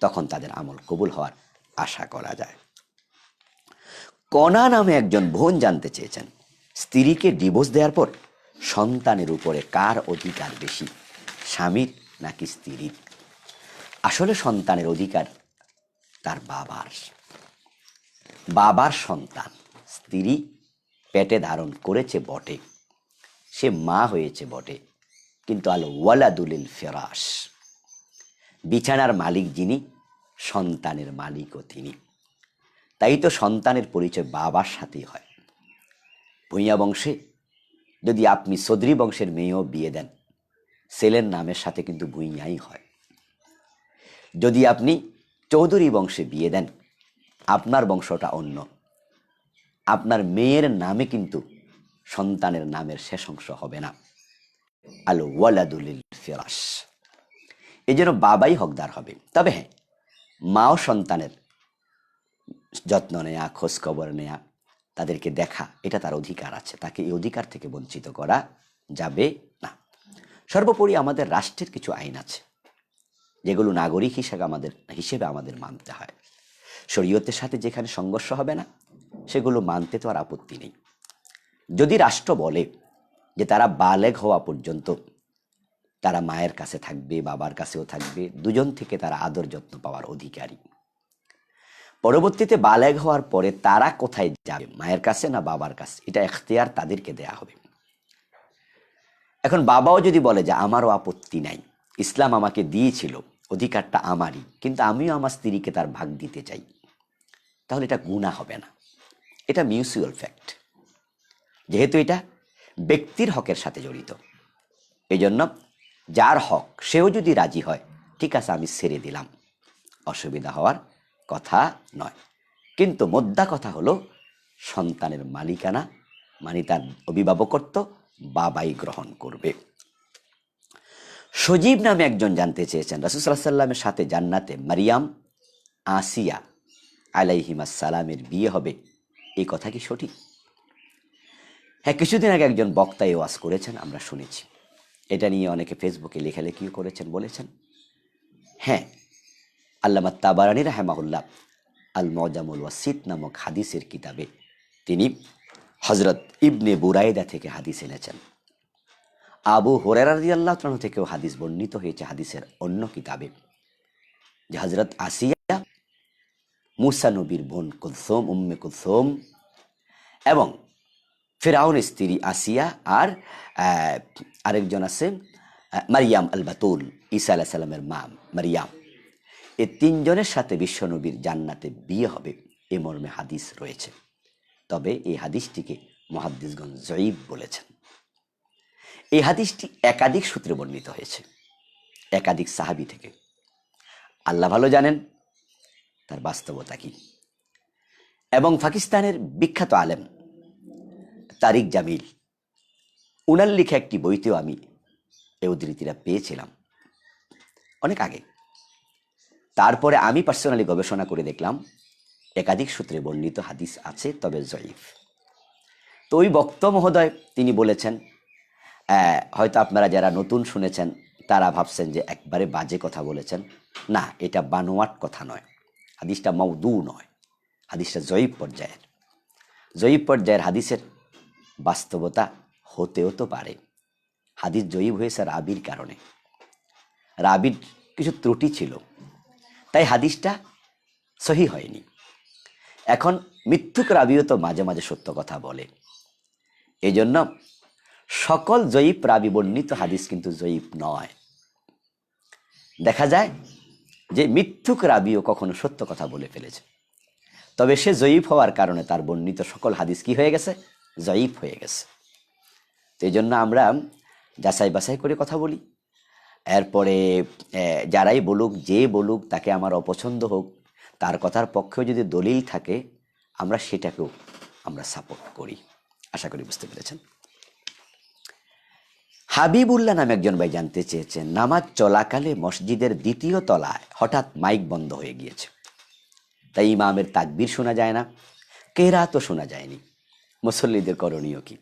তখন তাদের আমল কবুল হওয়ার আশা করা যায়। কণা নামে একজন বোন জানতে চেয়েছেন, স্ত্রীকে ডিভোর্স দেওয়ার পর সন্তানের উপরে কার অধিকার বেশি, স্বামীর নাকি স্ত্রীর? আসলে সন্তানের অধিকার তার বাবার সন্তান। স্ত্রী পেটে ধারণ করেছে বটে, সে মা হয়েছে বটে, কিন্তু আল ওয়ালাদুলিল ফিরাশ, বিছানার মালিক যিনি, সন্তানের মালিকও তিনি। তাই তো সন্তানের পরিচয় বাবার সাথেই হয়। ভূঁইয়া বংশে যদি আপনি চৌধুরী বংশের মেয়েও বিয়ে দেন, ছেলের নামের সাথে কিন্তু ভূঁইয়াই হয়। যদি আপনি চৌধুরী বংশে বিয়ে দেন, আপনার বংশটা অন্য, আপনার মেয়ের নামে কিন্তু সন্তানের নামের শেষ অংশ হবে না। আল ওয়ালাদুলিল ফিরাশ, এই জন্য বাবাই হকদার হবে। তবে হ্যাঁ, মাও সন্তানের যত্ন নেয়া, খোঁজ খবর নেয়া, তাদেরকে দেখা, এটা তার অধিকার আছে, তাকে এই অধিকার থেকে বঞ্চিত করা যাবে না। সর্বোপরি আমাদের রাষ্ট্রের কিছু আইন আছে যেগুলো নাগরিক হিসেবে আমাদের মানতে হয়। শরীয়তের সাথে যেখানে সংঘর্ষ হবে না সেগুলো মানতে তো আর আপত্তি নেই। যদি রাষ্ট্র বলে যে তারা বালেগ হওয়া পর্যন্ত তারা মায়ের কাছে থাকবে, বাবার কাছেও থাকবে, দুজন থেকে তারা আদর যত্ন পাওয়ার অধিকারী, পরবর্তীতে বালেগ হওয়ার পরে তারা কোথায় যাবে, মায়ের কাছে না বাবার কাছে, এটা এখতিয়ার তাদেরকে দেয়া হবে। এখন বাবাও যদি বলে যে আমারও আপত্তি নাই, ইসলাম আমাকে দিয়েছিল, অধিকারটা আমারই, কিন্তু আমিও আমার স্ত্রীকে তার ভাগ দিতে চাই, তাহলে এটা গুনাহ হবে না, এটা মিউচুয়াল ফ্যাক্ট, যেহেতু এটা ব্যক্তির হকের সাথে জড়িত। এই জন্য যার হক সেও যদি রাজি হয়, ঠিক আছে আমি ছেড়ে দিলাম, অসুবিধা হওয়ার কথা নয়। কিন্তু মোদ্দা কথা হলো সন্তানের মালিকানা মানে তার অভিভাবকত্ব বাবাই গ্রহণ করবে। সজীব নামে একজন জানতে চেয়েছেন, রাসূল সাল্লাল্লাহু আলাইহি ওয়াসাল্লামের সাথে জান্নাতে মারিয়াম আসিয়া আলাইহিমাস সালামের বিয়ে হবে, এই কথা কি সঠিক? হ্যাঁ, কিছুদিন আগে একজন বক্তা এই ওয়াজ করেছেন, আমরা শুনেছি। এটা নিয়ে অনেকে ফেসবুকে লেখালেখিও করেছেন, বলেছেন। হ্যাঁ, আল্লামা তাবারানী রাহিমাহুল্লাহ আল মুজামুল ওয়াসিত নামক হাদিসের কিতাবে তিনি হযরত ইবনে বুরাইদা থেকে হাদিস এনেছেন। আবু হুরায়রা রাদিয়াল্লাহু তাআলা থেকেও হাদিস বর্ণিত হয়েছে হাদিসের অন্য কিতাবে, যে হযরত আসিয়া মুসা নবীর বোন কুলসুম, উম্মে কুলসুম এবং ফিরআউনের স্ত্রী আসিয়া আর আরেকজন আছে মারিয়াম আল বাতুল, ঈসা আলাইহিস সালামের মা মারিয়াম, এই তিনজনের সাথে বিশ্বনবীর জান্নাতে বিয়ে হবে, এ মর্মে হাদিস রয়েছে। তবে এই হাদিসটিকে মুহাদ্দিসগণ যঈফ বলেছেন। এই হাদিসটি একাধিক সূত্রে বর্ণিত হয়েছে, একাধিক সাহাবী থেকে। আল্লাহ ভালো জানেন তার বাস্তবতা কি। এবং পাকিস্তানের বিখ্যাত আলেম তারিক জামিল, উনার লিখা একটি বইতেও আমি এই উদ্ধৃতিটা পেয়েছিলাম অনেক আগে। তারপরে আমি পার্সোনালি গবেষণা করে দেখলাম একাধিক সূত্রে বর্ণিত হাদিস আছে, তবে যঈফ। তো ওই বক্তা মহোদয় তিনি বলেছেন, হয়তো আপনারা যারা নতুন শুনেছেন তারা ভাবছেন যে একবারে বাজে কথা বলেছেন। না, এটা বানোয়াট কথা নয়, হাদিসটা মাউদু নয়, হাদিসটা যঈফ পর্যায়ের। যঈফ পর্যায়ের হাদিসের বাস্তবতা হতেও তো পারে। হাদিস যঈফ হয়েছে রাবির কারণে, রাবির কিছু ত্রুটি ছিল, তাই হাদিসটা সহি হয়নি। এখন মিথ্যুক রাবিও তো মাঝে মাঝে সত্য কথা বলে, এই জন্য সকল যঈফ রাবি বর্ণিত হাদিস কিন্তু যঈফ নয়। দেখা যায় যে মিথ্যুক রাবিও কখনো সত্য কথা বলে ফেলেছে, তবে সে যঈফ হওয়ার কারণে তার বর্ণিত সকল হাদিস কি হয়ে গেছে, যঈফ হয়ে গেছে। তো এই জন্য আমরা যাচাই বাছাই করে কথা বলি। এরপরে যারাই বলুক, যে বলুক, তাকে আমার অপছন্দ হোক, তার কথার পক্ষেও যদি দলিল থাকে আমরা সেটাকেও আমরা সাপোর্ট করি। আশা করি বুঝতে পেরেছেন। হাবিবুল্লাহ নামে একজন ভাই জানতে চেয়েছেন, নামাজ চলাকালে মসজিদের দ্বিতীয় তলায় হঠাৎ মাইক বন্ধ হয়ে গিয়েছে, তাই ইমামের তাকবীর শোনা যায় না, কেরাতও শোনা যায়নি, মুসল্লিদের করণীয় কি?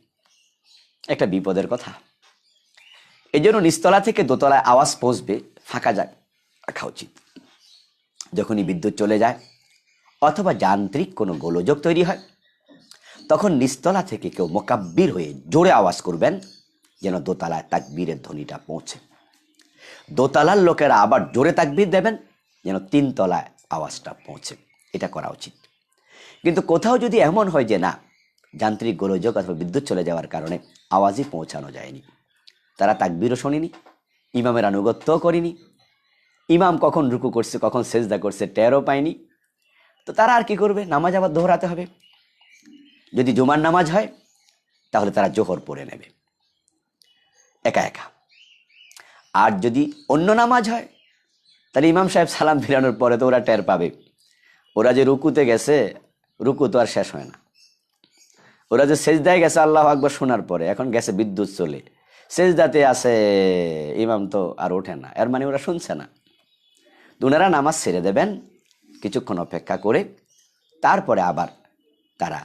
একটা বিপদের কথা। এই জন্য নিচতলা থেকে দোতলায় আওয়াজ পৌঁছবে, ফাঁকা রাখা উচিত। যখনই বিদ্যুৎ চলে যায় অথবা যান্ত্রিক কোনো গোলযোগ তৈরি হয়, তখন নিচতলা থেকে কেউ মোকাব্বির হয়ে জোরে আওয়াজ করবেন, যেন দোতলায় তাকবীরের ধ্বনিটা পৌঁছে। দোতলার লোকেরা আবার জোরে তাকবীর দেবেন, যেন তিনতলায় আওয়াজটা পৌঁছে। এটা করা উচিত। কিন্তু কোথাও যদি এমন হয় যে না, যান্ত্রিক গোলযোগ অথবা বিদ্যুৎ চলে যাওয়ার কারণে আওয়াজই পৌঁছানো যায়নি, তারা তাকবীরও শোনেনি, ইমামের আনুগত্যও করেনি, ইমাম কখন রুকু করছে কখন সেজদা করছে টেরও পায়নি, তো তারা আর কি করবে? নামাজ আবার দোহরাতে হবে। যদি জুমার নামাজ হয় তাহলে তারা জোহর পড়ে নেবে একা একা। আর যদি অন্য নামাজ হয় তাহলে ইমাম সাহেব সালাম ফিরানোর পরে তো ওরা টের পাবে। ওরা যে রুকুতে গেছে, রুকু তো আর শেষ হয় না। ওরা যে সেজদায় গেছে আল্লাহু আকবার শোনার পরে, এখন গেছে বিদ্যুৎ চলে, সেজদাতে আছে, ইমাম তো আর ওঠে না, এর মানে ওরা শুনছে না। ওনারা নামাজ ছেড়ে দেবেন, কিছুক্ষণ অপেক্ষা করে তারপরে আবার তারা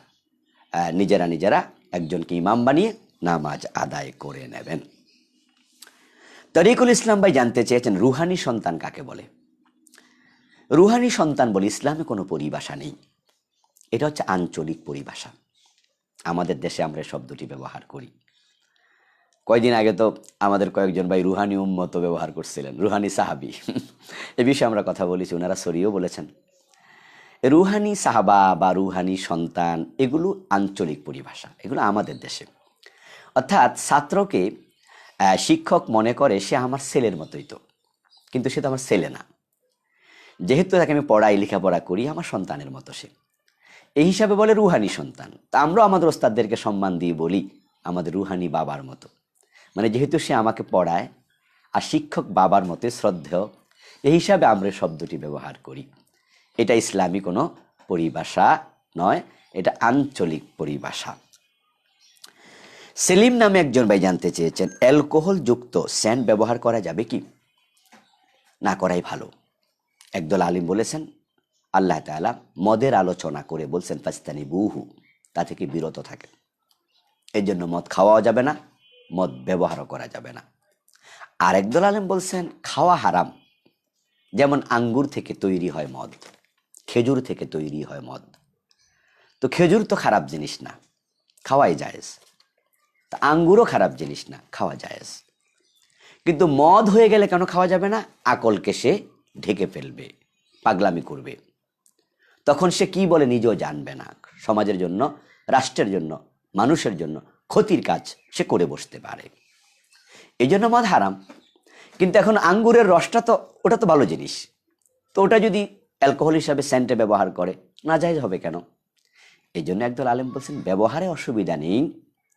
নিজেরা একজনকে ইমাম বানিয়ে নামাজ আদায় করে নেবেন। তরিকুল ইসলাম ভাই জানতে চেয়েছেন, রুহানি সন্তান কাকে বলে? রুহানি সন্তান বলে ইসলামে কোনো পরিভাষা নেই, এটা হচ্ছে আঞ্চলিক পরিভাষা। আমাদের দেশে আমরা শব্দটি ব্যবহার করি। কয়দিন আগে তো আমাদের কয়েকজন ভাই রুহানি উম্মত ব্যবহার করছিলেন, রুহানি সাহাবি। এ বিষয়ে আমরা কথা বলেছি, ওনারা সরিও বলেছেন। রুহানি সাহাবা বা রুহানি সন্তান এগুলো আঞ্চলিক পরিভাষা, এগুলো আমাদের দেশে। অর্থাৎ ছাত্রকে শিক্ষক মনে করে সে আমার ছেলের মতোই, তো কিন্তু সে তো আমার ছেলে না, যেহেতু তাকে আমি পড়াই লেখাপড়া করি, আমার সন্তানের মতো সে, এই হিসাবে বলে রুহানি সন্তান। তা আমরাও আমাদের ওস্তাদদেরকে সম্মান দিয়ে বলি আমাদের রুহানি বাবার মতো, মানে যেহেতু সে আমাকে পড়ায় আর শিক্ষক বাবার মতো শ্রদ্ধেয়, এই হিসাবে আমরা শব্দটি ব্যবহার করি। এটা ইসলামী কোনো পরিভাষা নয়, এটা আঞ্চলিক পরিভাষা। সেলিম নামে একজন ভাই জানতে চেয়েছেন, অ্যালকোহল যুক্ত স্যান্ড ব্যবহার করা যাবে কি? না করাই ভালো। একদল আলিম বলেছেন, আল্লাহ তাআলা মদের আলোচনা করে বলছেন ফাস্তানিবুহু, তা থেকে বিরত থাকে। এর জন্য মদ খাওয়াও যাবে না, মদ ব্যবহারও করা যাবে না। আর একদল আলিম বলছেন খাওয়া হারাম, যেমন আঙ্গুর থেকে তৈরি হয় মদ, খেজুর থেকে তৈরি হয় মদ, তো খেজুর তো খারাপ জিনিস না, খাওয়াই জায়েজ। তা আঙ্গুরও খারাপ জিনিস না, খাওয়া জায়েজ। কিন্তু মদ হয়ে গেলে কেন খাওয়া যাবে না? আকলকে সে ঢেকে ফেলবে, পাগলামি করবে, তখন সে কি বলে নিজেও জানবে না। সমাজের জন্য, রাষ্ট্রের জন্য, মানুষের জন্য ক্ষতির কাজ সে করে বসতে পারে, এই জন্য মদ হারাম। কিন্তু এখন আঙ্গুরের রসটা তো, ওটা তো ভালো জিনিস, তো ওটা যদি অ্যালকোহল হিসাবে সেন্টে ব্যবহার করে, নাজায়েজ হবে কেন? এই জন্য একদল আলেম বলছেন ব্যবহারে অসুবিধা নেই,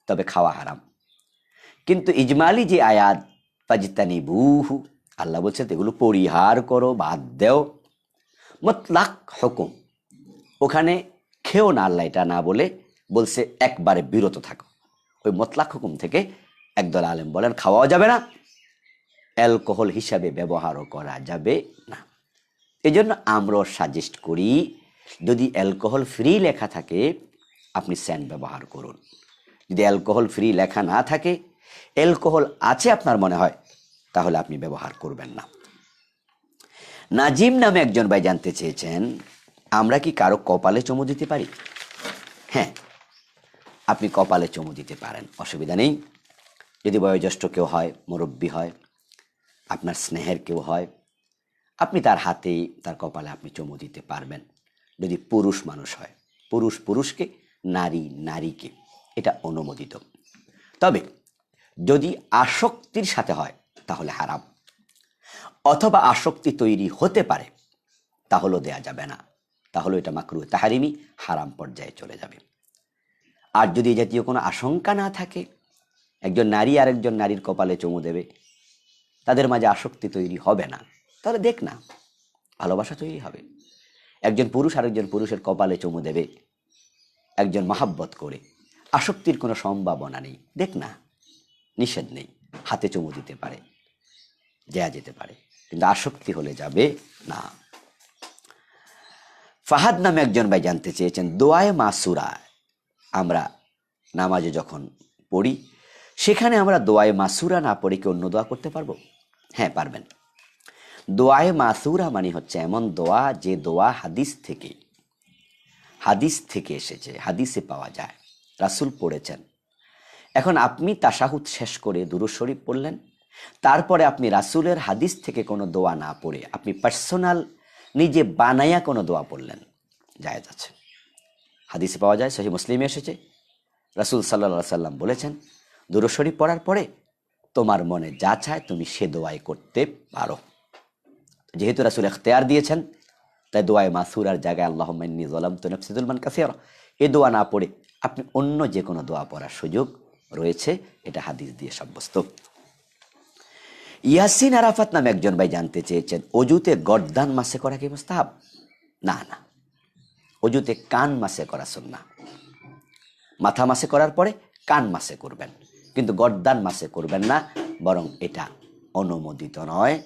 তবে খাওয়া হারাম। কিন্তু ইজমালি যে আয়াত ফাজতানিবুহু, আল্লাহ বলছেন এগুলো পরিহার করো, বাদ দেও, মুতলাক হুকুম, ওখানে খেও না, আল্লাহ এটা না বলে বলছে একবারে বিরত থাকো। ওই মুতলাক হুকুম থেকে একদল আলেম বলেন খাওয়াও যাবে না, অ্যালকোহল হিসাবে ব্যবহারও করা যাবে না। এই জন্য আমরা সাজেস্ট করি, যদি অ্যালকোহল ফ্রি লেখা থাকে আপনি স্যান্ড ব্যবহার করুন। যদি অ্যালকোহল ফ্রি লেখা না থাকে, অ্যালকোহল আছে আপনার মনে হয়, তাহলে আপনি ব্যবহার করবেন না। নাজিম নামে একজন ভাই জানতে চেয়েছেন, আমরা কি কারো কপালে চুমু দিতে পারি? হ্যাঁ, আপনি কপালে চুমু দিতে পারেন, অসুবিধা নেই। যদি বয়োজ্যেষ্ঠ কেউ হয়, মুরব্বী হয়, আপনার স্নেহের কেউ হয়, আপনি তার হাতেই তার কপালে আপনি চুমু দিতে পারবেন। যদি পুরুষ মানুষ হয়, পুরুষ পুরুষকে, নারী নারীকে, এটা অনুমোদিত। তবে যদি আসক্তির সাথে হয় তাহলে হারাম, অথবা আসক্তি তৈরি হতে পারে, তাহলেও দেয়া যাবে না, তাহলে এটা মাকরুহ তাহরিমি, হারাম পর্যায়ে চলে যাবে। আর যদি এই জাতীয় কোনো আশঙ্কা না থাকে, একজন নারী আর একজন নারীর কপালে চুমু দেবে, তাদের মাঝে আসক্তি তৈরি হবে না, তাহলে দেখ না, ভালোবাসা তৈরি হবে। একজন পুরুষ আরেকজন পুরুষের কপালে চুমু দেবে, একজন মহাব্বত করে, আসক্তির কোনো সম্ভাবনা নেই, দেখ না, নিষেধ নেই, হাতে চুমু দিতে পারে, দেয়া যেতে পারে, কিন্তু আসক্তি হলে যাবে না। ফাহাদ নামে একজন ভাই জানতে চেয়েছেন, দোয়ায়ে মাসুরা আমরা নামাজে যখন পড়ি, সেখানে আমরা দোয়ায়ে মাসুরা না পড়ে কি অন্য দোয়া করতে পারবো? হ্যাঁ, পারবেন। দোয়ায়ে মাসুরা মানে হচ্ছে এমন দোয়া যে দোয়া হাদিস থেকে এসেছে, হাদিসে পাওয়া যায়, রাসূল পড়েছেন। এখন আপনি তাশাহুদ শেষ করে দুরূদ শরীফ পড়লেন, তারপরে আপনি রাসূলের হাদিস থেকে কোনো দোয়া না পড়ে আপনি পার্সোনাল নিজে বানায়া কোনো দোয়া পড়লেন, জায়েজ আছে। হাদিসে পাওয়া যায়, সহিহ মুসলিমে এসেছে, রাসূল সাল্লাল্লাহু আলাইহি সাল্লাম বলেছেন, দুরূদ শরীফ পড়ার পরে তোমার মনে যা চায় তুমি সে দোয়াই করতে পারো। যেহেতু রাসূল ইখতিয়ার দিয়েছেন, তাই দোয়ায়ে মাসুরার জায়গায় আল্লাহুম্মা ইন্নী যালামতু নাফসি যুলমান কাসীরা এই দোয়া না পড়ে আপনি অন্য যে কোনো দোয়া পড়ার সুযোগ রয়েছে, এটা হাদিস দিয়ে সাব্যস্ত। ইয়াসিন আরাফাত নামে একজন ভাই জানতে চেয়েছেন, অজুতে গর্দান মাসে করা কি মুস্তাহাব? না, অজুতে কান মাসে করা সুন্নাহ। মাথা মাসে করার পরে কান মাসে করবেন, কিন্তু গর্দান মাসে করবেন না, বরং এটা অনুমোদিত নয়।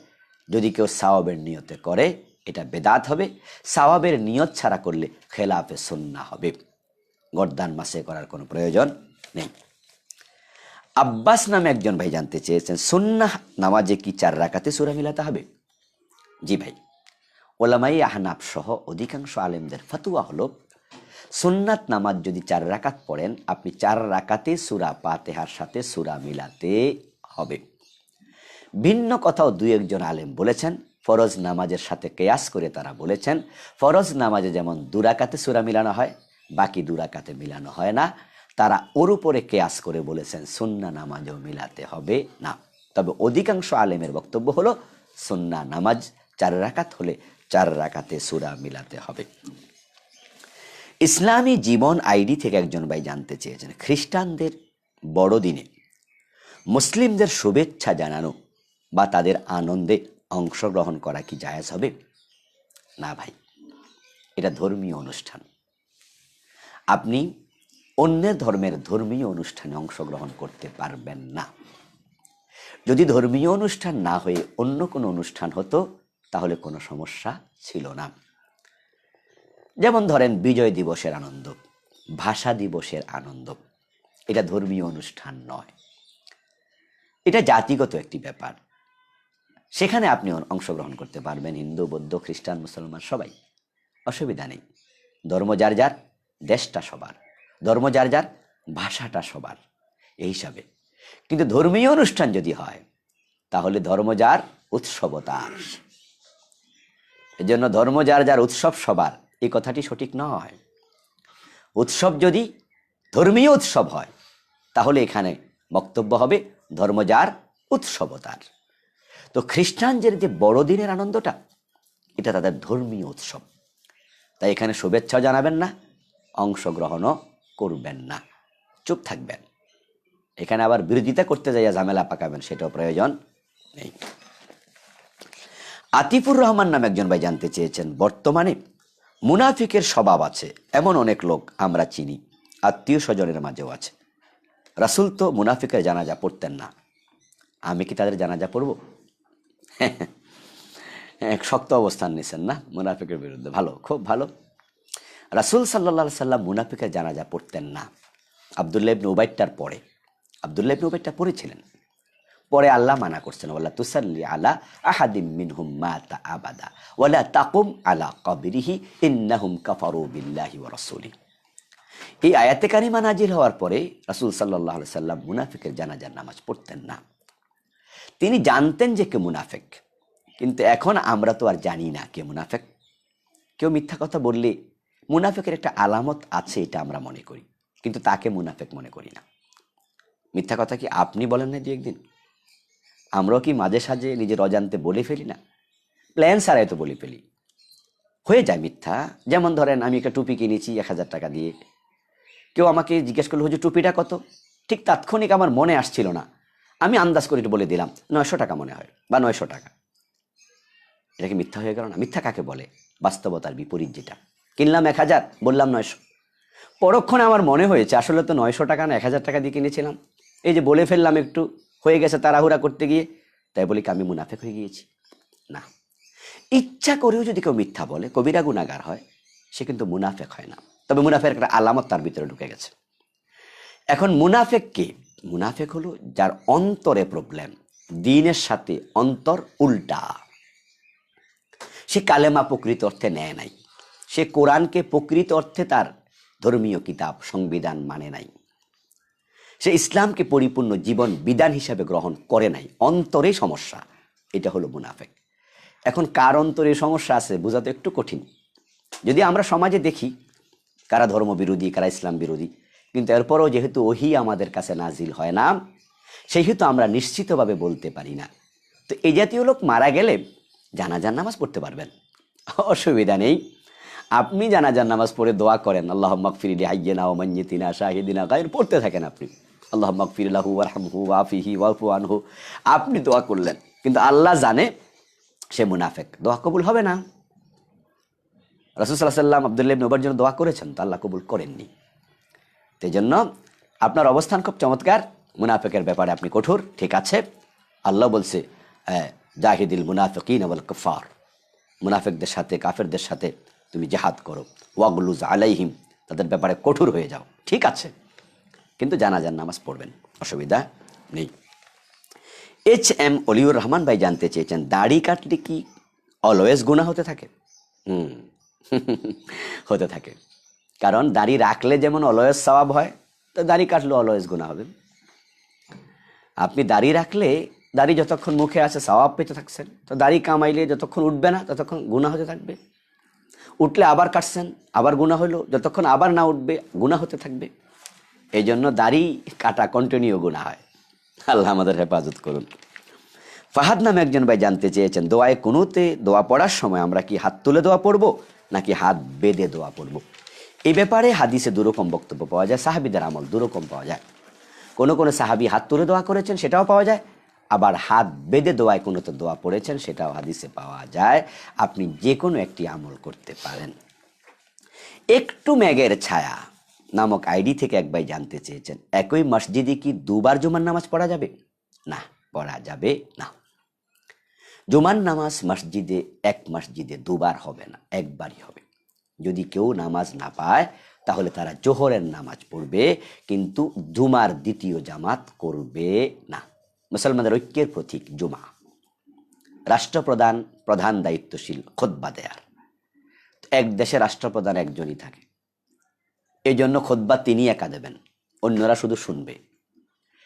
যদি কেউ সাওয়াবের নিয়তে করে এটা বেদাত হবে, সাওয়াবের নিয়ত ছাড়া করলে খেলাফে সুন্নাহ হবে। গর্দান মাসে করার কোনো প্রয়োজন নেই। আব্বাস নামে একজন ভাই জানতে চেয়েছেন, সুন্নাহ নামাজে কি 4 রাকাতে সূরা মিলাতে হবে? জি ভাই, ওলামাই আহনাফ সহ অধিকাংশ আলেমদের ফতোয়া হলো, সুন্নাত নামাজ যদি 4 রাকাত পড়েন, আপনি 4 রাকাতে সূরা ফাতিহার সাথে সূরা মিলাতে হবে। ভিন্ন কথাও 2-1 আলেম বলেছেন, ফরজ নামাজের সাথে কিয়াস করে তারা বলেছেন, ফরজ নামাজে যেমন 2 রাকাতে সূরা মিলানো হয়, বাকি 2 রাকাতে মিলানো হয় না। তারা ওর উপরে কিয়াস করে বলেছেন সুন্নাহ নামাজও মিলাতে হবে না। তবে অধিকাংশ আলেমের বক্তব্য হলো সুন্নাহ নামাজ 4 রাকাত হলে 4 রাকাতে সূরা মিলাতে হবে। ইসলামী জীবন আইডি থেকে একজন ভাই জানতে চেয়েছেন, খ্রিস্টানদের বড়দিনে মুসলিমদের শুভেচ্ছা জানানো বা তাদের আনন্দে অংশগ্রহণ করা কি জায়েজ হবে? না ভাই, এটা ধর্মীয় অনুষ্ঠান। আপনি অন্যের ধর্মের ধর্মীয় অনুষ্ঠানে অংশগ্রহণ করতে পারবেন না। যদি ধর্মীয় অনুষ্ঠান না হয়ে অন্য কোনো অনুষ্ঠান হতো তাহলে কোনো সমস্যা ছিল না। যেমন ধরেন বিজয় দিবসের আনন্দ, ভাষা দিবসের আনন্দ, এটা ধর্মীয় অনুষ্ঠান নয়, এটা জাতিগত একটি ব্যাপার। সেখানে আপনি অংশগ্রহণ করতে পারবেন, হিন্দু, বৌদ্ধ, খ্রিস্টান, মুসলমান সবাই, অসুবিধা নেই। ধর্ম যার যার, দেশটা সবার, ধর্ম যার যার, ভাষাটা সবার, এই হিসাবে। কিন্তু ধর্মীয় অনুষ্ঠান যদি হয় তাহলে ধর্ম যার, উৎসব তার। এজন্য ধর্ম যার যার, উৎসব সবার, এই কথাটি সঠিক নয়। উৎসব যদি ধর্মীয় উৎসব হয় তাহলে এখানে বক্তব্য হবে ধর্ম যার, উৎসব তার। তো খ্রিস্টানদের যে বড়দিনের আনন্দটা, এটা তাদের ধর্মীয় উৎসব, তাই এখানে শুভেচ্ছাও জানাবেন না, অংশগ্রহণও করবেন না, চুপ থাকবেন। এখানে আবার বিরোধিতা করতে যাইয়া ঝামেলা পাকাবেন, সেটাও প্রয়োজন নেই। আতিফুর রহমান নামে একজন ভাই জানতে চেয়েছেন, বর্তমানে মুনাফিকের স্বভাব আছে এমন অনেক লোক আমরা চিনি, আত্মীয় স্বজনের মাঝেও আছে। রাসূল তো মুনাফিকের জানাজা পড়তেন না, আমি কি তাদের জানাজা পড়ব? এক শক্ত অবস্থান নিছেন না মুনাফিকের বিরুদ্ধে, ভালো, খুব ভালো। রাসূল সাল্লাল্লাহু আলাইহি সাল্লাম মুনাফিকের জানাজা পড়তেন না। আব্দুল্লাহ ইবনে উবাইটার পরে, আব্দুল্লাহ ইবনে উবাইটা পড়েছিলেন, পরে আল্লাহ মানা করছেন, ওয়ালা তুসাল্লি আলা আহাদিম মিনহুম মাতা আবাদা ওয়ালা তাকুম আলা কবরিহি ইন্নাহুম কাফারু বিল্লাহি ওয়া রাসূলিহি। এই আয়াতে কারিমা নাজিল হওয়ার পরে রাসূল সাল্লাল্লাহু আলাইহি সাল্লাম মুনাফিকের জানাজার নামাজ পড়তেন না। তিনি জানতেন যে কে মুনাফিক, কিন্তু এখন আমরা তো আর জানি না কে মুনাফিক। কেউ মিথ্যা কথা বললে মুনাফিকের একটা আলামত আছে এটা আমরা মনে করি, কিন্তু তাকে মুনাফিক মনে করি না। মিথ্যা কথা কি আপনি বলেন না দু একদিন? আমরাও কি মাঝে সাঝে নিজের অজান্তে বলে ফেলি না? প্ল্যান ছাড়াই তো বলে ফেলি, হয়ে যায় মিথ্যা। যেমন ধরেন আমি একটা টুপি কিনেছি 1000 টাকা দিয়ে, কেউ আমাকে জিজ্ঞেস করলো হুজুর টুপিটা কত, ঠিক তাৎক্ষণিক আমার মনে আসছিল না, আমি আন্দাজ করে বলে দিলাম 900 টাকা মনে হয় বা 900 টাকা। এটা কি মিথ্যা হয়ে গেল না? মিথ্যা কাকে বলে? বাস্তবতার বিপরীত যেটা। কিনলাম 1000, বললাম 900, পরক্ষণে আমার মনে হয়েছে আসলে তো 900 টাকা না 1000 টাকা দিয়ে কিনেছিলাম, এই যে বলে ফেললাম একটু, হয়ে গেছে তাড়াহুড়া করতে গিয়ে, তাই বলি কি আমি মুনাফেক হয়ে গিয়েছি? না। ইচ্ছা করেও যদি কেউ মিথ্যা বলে, কবিরা গুনাহগার হয়, সে কিন্তু মুনাফেক হয় না। তবে মুনাফেকের একটা আলামত তার ভিতরে ঢুকে গেছে। এখন মুনাফেক কে? মুনাফেক হলো যার অন্তরে প্রবলেম, দ্বীনের সাথে অন্তর উল্টা। সে কালেমা প্রকৃত অর্থে নেয় নাই, সে কোরআনকে প্রকৃত অর্থে তার ধর্মীয় কিতাব সংবিধান মানে নাই, সে ইসলামকে পরিপূর্ণ জীবন বিধান হিসাবে গ্রহণ করে নাই, অন্তরে সমস্যা। এটা হলো মুনাফেক। এখন কার অন্তরে সমস্যা আছে বোঝা তো একটু কঠিন। যদি আমরা সমাজে দেখি কারা ধর্ম বিরোধী, কারা ইসলাম বিরোধী, কিন্তু এরপরও যেহেতু ওহী আমাদের কাছে নাজিল হয় না, সেহেতু আমরা নিশ্চিতভাবে বলতে পারি না। তো এই জাতীয় লোক মারা গেলে জানাজার নামাজ পড়তে পারবেন, অসুবিধা নেই। আপনি জানাজার নামাজ পড়ে দোয়া করেন, আল্লাহ মাগফির লি হাইয়িনা ওয়া মাইয়িতিনা শাহিদিনা গায়র, পড়তে থাকেন আপনি, আল্লাহ মাগফির লাহু ওয়ারহামহু ওয়াফিহি ওয়াফু আনহু। আপনি দোয়া করলেন, কিন্তু আল্লাহ জানে সে মুনাফেক, দোয়া কবুল হবে না। রাসূল সাল্লাল্লাহু আলাইহি ওয়াসাল্লাম আব্দুল্লাহ ইবনে উবাইর জন্য দোয়া করেছেন, তো আল্লাহ কবুল করেননি। সেই জন্য আপনার অবস্থান খুব চমৎকার। মুনাফেকের ব্যাপারে আপনি কঠোর, ঠিক আছে। আল্লাহ বলছে জাহিদিল মুনাফিকিন ওয়াল কুফার, মুনাফিকদের সাথে কাফেরদের সাথে তুমি জিহাদ করো, ওয়াগলুজ আলাইহিম, তাদের ব্যাপারে কঠোর হয়ে যাও, ঠিক আছে, কিন্তু জানাজার নামাজ পড়বেন, অসুবিধা নেই। HM অলিউর রহমান ভাই জানতে চেয়েছেন, দাড়ি কাটলে কি অলওয়েজ গুনাহ হতে থাকে? হতে থাকে, কারণ দাড়ি রাখলে যেমন অলওয়েজ সওয়াব হয়, তো দাড়ি কাটলে অলওয়েজ গুনাহ হবে। আপনি দাড়ি রাখলে, দাড়ি যতক্ষণ মুখে আছে সওয়াব পেতে থাকছেন, তো দাড়ি কামাইলে যতক্ষণ উঠবে না ততক্ষণ গুনাহ হতে থাকবে। উঠলে আবার কাটছেন, আবার গুনাহ হলো, যতক্ষণ আবার না উঠবে গুনাহ হতে থাকবে। এই জন্য দাড়ি কাটা কন্টিনিউ গুনাহ হয়। আল্লাহ আমাদের হেফাজত করুন। ফাহাদ নামে একজন ভাই জানতে চেয়েছেন, দোয়ায়ে কুনুতে দোয়া পড়ার সময় আমরা কি হাত তুলে দোয়া পড়বো নাকি হাত বেঁধে দোয়া পড়বো? এই ব্যাপারে হাদিসে দুরকম বক্তব্য পাওয়া যায়, সাহাবীদের আমল দুরকম পাওয়া যায়। কোনো কোনো সাহাবী হাত তুলে দোয়া করেছেন, সেটাও পাওয়া যায়, আবার হাত বেঁধে দোয়ায় কুনুতে দোয়া পড়েছেন, সেটাও হাদিসে পাওয়া যায়। আপনি যে কোনো একটি আমল করতে পারেন। একটু মেঘের ছায়া নামক আইডি থেকে এক ভাই জানতে চেয়েছেন, একই মসজিদে কি দুবার জুমার নামাজ পড়া যাবে? না, পড়া যাবে না। জুমার নামাজ মসজিদে, এক মসজিদে দুবার হবে না, একবারই হবে। যদি কেউ নামাজ না পায় তাহলে তারা জোহরের নামাজ পড়বে, কিন্তু জুমার দ্বিতীয় জামাত করবে না। মুসলমানদের ঐক্যের প্রতীক জুমা। রাষ্ট্রপ্রধান প্রধান দায়িত্বশীল খুতবা দেয়ার, এক দেশে রাষ্ট্রপ্রধান একজনই থাকে, এই জন্য খুতবা তিনি একা দেবেন, অন্যরা শুধু শুনবে।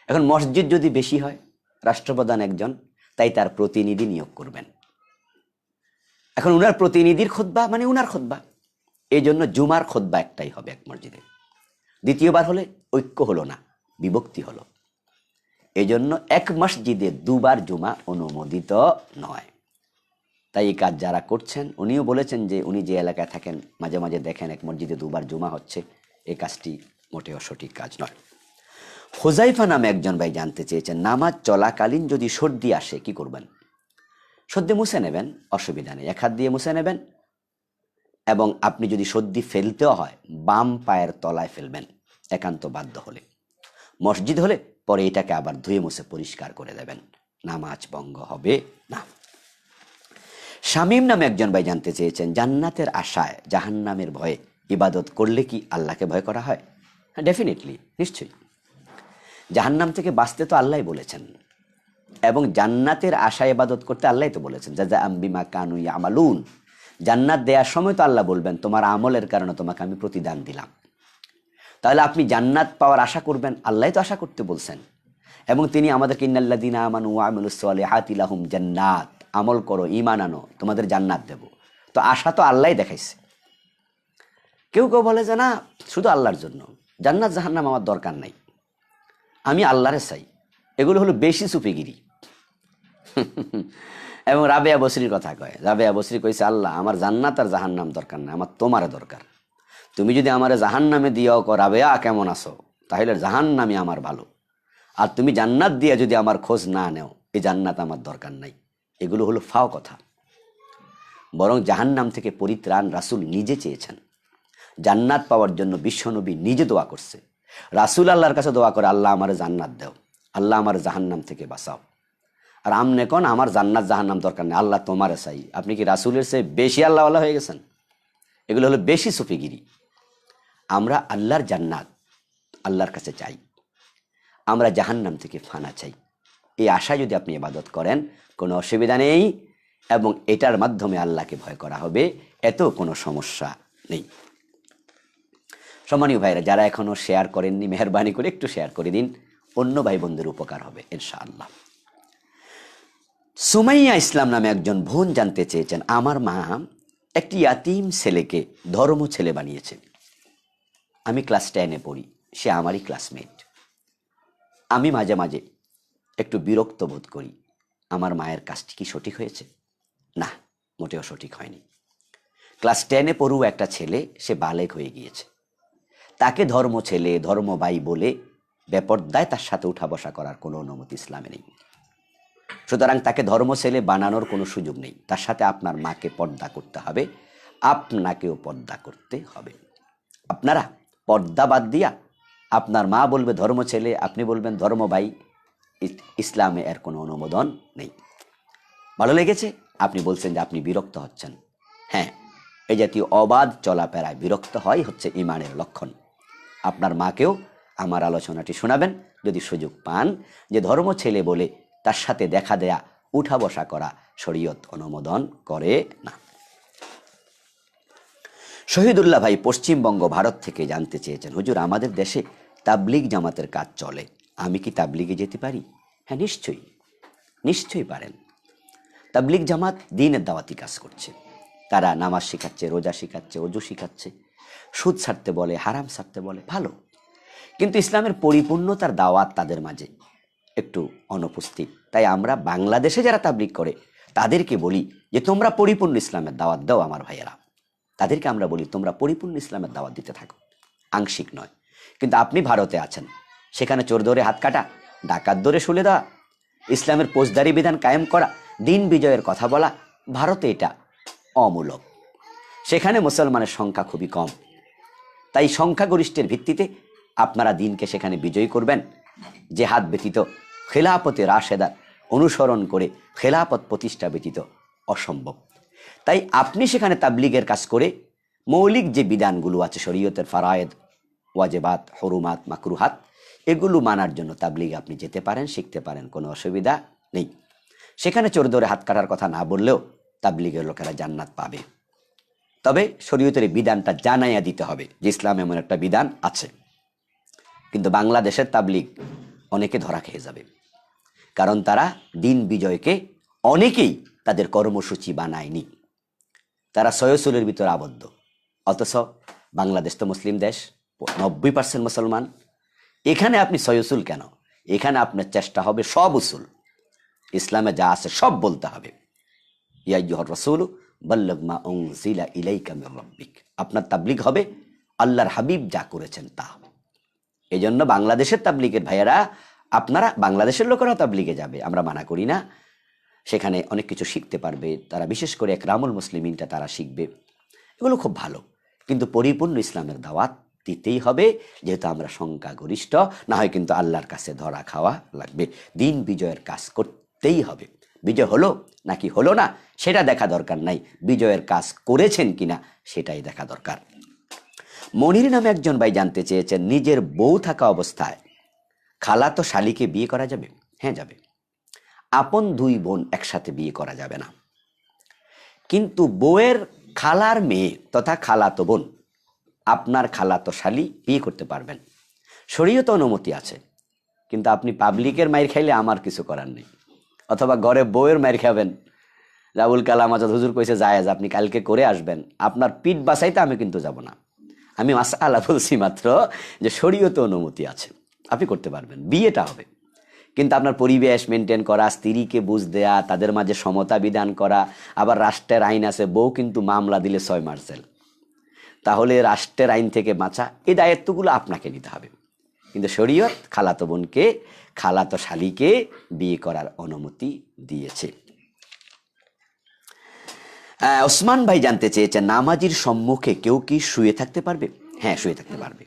এখন মসজিদ যদি বেশি হয়, রাষ্ট্রপ্রধান একজন, তাই তার প্রতিনিধি নিয়োগ করবেন। এখন উনার প্রতিনিধির খুতবা মানে উনার খুতবা, এই জন্য জুমার খুতবা একটাই হবে এক মসজিদে। দ্বিতীয়বার হলে ঐক্য হলো না, বিভক্তি হলো। এই জন্য এক মসজিদে দুবার জুমা অনুমোদিত নয়। তাই এই কাজ যারা করছেন, উনিও বলেছেন যে উনি যে এলাকায় থাকেন মাঝে মাঝে দেখেন এক মসজিদে দুবার জুমা হচ্ছে, এই কাজটি মোটেও সঠিক কাজ নয়। হুজাইফা নামে একজন ভাই জানতে চেয়েছেন, নামাজ চলাকালীন যদি সর্দি আসে কি করবেন? সর্দি মুছে নেবেন, অসুবিধা নেই, এক হাত দিয়ে মুছে নেবেন। এবং আপনি যদি সর্দি ফেলতেও হয়, বাম পায়ের তলায় ফেলবেন, একান্ত বাধ্য হলে। মসজিদ হলে পরে এটাকে আবার ধুয়ে মুছে পরিষ্কার করে দেবেন, নামাজ ভঙ্গ হবে না। শামীম নামে একজন ভাই জানতে চেয়েছেন, জান্নাতের আশায় জাহান্নামের ভয়ে ইবাদত করলে কি আল্লাহকে ভয় করা হয়? হ্যাঁ, ডেফিনেটলি, নিশ্চয়ই। জাহান্নাম থেকে বাঁচতে তো আল্লাহ বলেছেন, এবং জান্নাতের আশায় ইবাদত করতে আল্লাহ তো বলেছেন, জাযাআম বিমা কানু ইয়ামালুন। জান্নাত দেওয়ার সময় তো আল্লাহ বলবেন, তোমার আমলের কারণে তোমাকে আমি প্রতিদান দিলাম। তাহলে আপনি জান্নাত পাওয়ার আশা করবেন, আল্লাহ তো আশা করতে বলছেন, এবং তিনি আমাদেরকে ইন্নাল্লাযীনা আমানু ওয়া আমিলুস সলিহাতি লাহুম জান্নাত, আমল করো, ঈমান আনো, তোমাদের জান্নাত দেব। তো আশা তো আল্লাহই দেখাইছে। কেউ কেউ বলে যে না, শুধু আল্লাহর জন্য, জান্নাত জাহান্নাম আমার দরকার নাই, আমি আল্লাহরে চাই। এগুলো হলো বেশি সুফিগিরি। এবং রাবেয়া বসরির কথা কয়, রাবেয়া বসরি কইছে, আল্লাহ আমার জান্নাত আর জাহান্নাম দরকার না, আমার তোমার দরকার। তুমি যদি আমারে জাহান্নামে দিয়াও রাবেয়া কেমন আছো, তাহলে জাহান্নামই আমার ভালো। আর তুমি জান্নাত দিয়ে যদি আমার খোঁজ না নেও, এই জান্নাত আমার দরকার নাই। এগুলো হলো ফাও কথা। বরং জাহান্নাম থেকে পরিত্রাণ রাসূল নিজে চেয়েছেন। জান্নাত পাওয়ার জন্য বিশ্বনবী নিজে দোয়া করছে। রাসূল আল্লাহর কাছে দোয়া করে, আল্লাহ আমারে জান্নাত দাও। আল্লাহ আমার জাহান্নাম থেকে বাঁচাও। আর আমনে কোন আমার জান্নাত জাহান্নাম দরকার নেই, আল্লাহ তোমার চাই। আপনি কি রাসূলের চেয়ে বেশি আল্লাহওয়ালা হয়ে গেছেন? এগুলো হলো বেশি সুফিগিরি। আমরা আল্লাহর জান্নাত আল্লাহর কাছে চাই, আমরা জাহান্নাম থেকে ফানা চাই। এই আশায় যদি আপনি ইবাদত করেন কোনো অসুবিধা নেই, এবং এটার মাধ্যমে আল্লাহকে ভয় করা হবে, এত কোনো সমস্যা নেই। সম্মানীয় ভাইরা, যারা এখনো শেয়ার করেননি, মেহরবানি করে একটু শেয়ার করে দিন, অন্য ভাই বোনদের উপকার হবে ইনশাআল্লাহ। সুমাইয়া ইসলাম নামে একজন বোন জানতে চেয়েছেন, আমার মা একটি ইয়াতিম ছেলেকে ধর্ম ছেলে বানিয়েছে। আমি ক্লাস 10-এ পড়ি, সে আমারই ক্লাসমেট। আমি মাঝে মাঝে একটু বিরক্ত বোধ করি। আমার মায়ের কাজটি কি সঠিক হয়েছে? না, মোটেও সঠিক হয়নি। ক্লাস 10-এ পড়ুয়া একটা ছেলে, সে বালেগ হয়ে গিয়েছে। তাকে ধর্ম ছেলে, ধর্ম ভাই বলে বেপরদায় তার সাথে উঠা বসা করার কোনো অনুমতি ইসলামে নেই। সুতরাং তাকে ধর্ম ছেলে বানানোর কোনো সুযোগ নেই। তার সাথে আপনার মাকে পর্দা করতে হবে, আপনাকেও পর্দা করতে হবে। আপনারা পর্দা বাদ দিয়া আপনার মা বলবে ধর্ম ছেলে, আপনি বলবেন ধর্ম ভাই, ইসলামে এর কোনো অনুমোদন নেই। ভালো লেগেছে? আপনি বলছেন যে আপনি বিরক্ত হচ্ছেন। হ্যাঁ, এই জাতীয় অবাধ চলাফেরায় বিরক্ত হয় হচ্ছে ঈমানের লক্ষণ। আপনার মাকেও আমার আলোচনাটি শোনাবেন যদি সুযোগ পান, যে ধর্ম ছেলে বলে তার সাথে দেখা দেয়া, উঠা বসা করা শরীয়ত অনুমোদন করে না। শহীদুল্লাহ ভাই পশ্চিমবঙ্গ ভারত থেকে জানতে চেয়েছেন, হুজুর আমাদের দেশে তাবলিগ জামাতের কাজ চলে, আমি কি তাবলিগে যেতে পারি? হ্যাঁ, নিশ্চয়ই, নিশ্চয়ই পারেন। তাবলিগ জামাত দ্বীনের দাওয়াতি কাজ করছে। তারা নামাজ শেখাচ্ছে, রোজা শেখাচ্ছে, ওযু শেখাচ্ছে, সুদ ছাড়তে বলে, হারাম ছাড়তে বলে, ভালো। কিন্তু ইসলামের পরিপূর্ণতার দাওয়াত তাদের মাঝে একটু অনুপস্থিত। তাই আমরা বাংলাদেশে যারা তাবলিগ করে তাদেরকে বলি যে তোমরা পরিপূর্ণ ইসলামের দাওয়াত দাও আমার ভাইয়েরা। তাদেরকে আমরা বলি তোমরা পরিপূর্ণ ইসলামের দাওয়াত দিতে থাকো, আংশিক নয়। কিন্তু আপনি ভারতে আছেন, সেখানে চোর ধরে হাত কাটা, ডাকাত ধরে শুলে দেওয়া, ইসলামের ফৌজদারি বিধান কায়েম করা, দিন বিজয়ের কথা বলা, ভারতে এটা অমূলক। সেখানে মুসলমানের সংখ্যা খুবই কম। তাই সংখ্যাগরিষ্ঠের ভিত্তিতে আপনারা দিনকে সেখানে বিজয়ী করবেন, জেহাদ ব্যতীত, খেলাফতে রাশেদার অনুসরণ করে খেলাফত প্রতিষ্ঠা ব্যতীত অসম্ভব। তাই আপনি সেখানে তাবলিগের কাজ করে মৌলিক যে বিধানগুলো আছে শরীয়তের ফারায়েদ, ওয়াজেবাত, হরুমাত, মাকরুহাত, এগুলো মানার জন্য তাবলিগে আপনি যেতে পারেন, শিখতে পারেন, কোনো অসুবিধা নেই। সেখানে চোর ধরে হাত কাটার কথা না বললেও তাবলিগের লোকেরা জান্নাত পাবে। তবে শরীয়তের বিধানটা জানাইয়া দিতে হবে যে ইসলাম এমন একটা বিধান আছে। কিন্তু বাংলাদেশের তাবলিগ অনেকে ধরা খেয়ে যাবে, কারণ তারা দিন বিজয়কে অনেকেই তাদের কর্মসূচি বানায়নি। তারা সয়সুলের ভিতর আবদ্ধ। অথচ বাংলাদেশ তো মুসলিম দেশ, 90% মুসলমান। এখানে আপনি সয়সুল কেন? এখানে আপনার চেষ্টা হবে সব উসুল, ইসলামে যা আছে সব বলতে হবে। ইয়া আইয়ুহার রাসূল বাল্লিগ মা উনজিলা ইলাইকা মির রাব্বিক। আপনার তাবলিগ হবে আল্লাহর হাবিব যা করেছেন তা। এই জন্য বাংলাদেশের তাবলিগের ভাইয়েরা, আপনারা বাংলাদেশের লোকেরা তাবলিগে যাবে, আমরা মানা করি না। সেখানে অনেক কিছু শিখতে পারবে তারা, বিশেষ করে একরামুল মুসলিমিনটা তারা শিখবে, এগুলো খুব ভালো। কিন্তু পরিপূর্ণ ইসলামের দাওয়াত দিতেই হবে, যেহেতু আমরা সংখ্যাগরিষ্ঠ। না হয় কিন্তু আল্লাহর কাছে ধরা খাওয়া লাগবে। দিন বিজয়ের কাজ করতেই হবে। বিজয় হলো নাকি হলো না সেটা দেখা দরকার নাই, বিজয়ের কাজ করেছেন কিনা সেটাই দেখা দরকার। মনির নামে একজন ভাই জানতে চেয়েছেন, নিজের বউ থাকা অবস্থায় খালাতো শালিকে বিয়ে করা যাবে? হ্যাঁ, যাবে। আপন দুই বোন একসাথে বিয়ে করা যাবে না, কিন্তু বউয়ের খালার মেয়ে তথা খালাতো বোন, আপনার খালাতো শালি বিয়ে করতে পারবেন। শরীয়তে অনুমতি আছে, কিন্তু আপনি পাবলিকের মাইর খাইলে আমার কিছু করার নেই। অথবা ঘরে বউয়ের মাইর খাবেন, রাবুল কালাম আজাদ হুজুর কইছে জায়েজ, আপনি কালকে করে আসবেন, আপনার পিঠ বাঁচাইতে আমি কিন্তু যাব না। আমি মাসআলা বলছি মাত্র যে শরীয়তে অনুমতি আছে, আপনি করতে পারবেন, বিয়েটা হবে। কিন্তু আপনার পরিবেশ মেনটেন করা, স্ত্রীকে বুঝ দেয়া, তাদের মাঝে সমতা বিধান করা, আবার রাষ্ট্রের আইন আছে, বউ কিন্তু মামলা দিলে 6 মাস জেল। তাহলে রাষ্ট্রের আইন থেকে বাঁচা, এই দায়িত্বগুলো আপনাকে নিতে হবে। কিন্তু শরীয়ত খালাতো বোনকে, খালাতো শালিকে বিয়ে করার অনুমতি দিয়েছে। ওসমান ভাই জানতে চেয়েছেন, নামাজির সম্মুখে কেউ কি শুয়ে থাকতে পারবে? হ্যাঁ, শুয়ে থাকতে পারবে।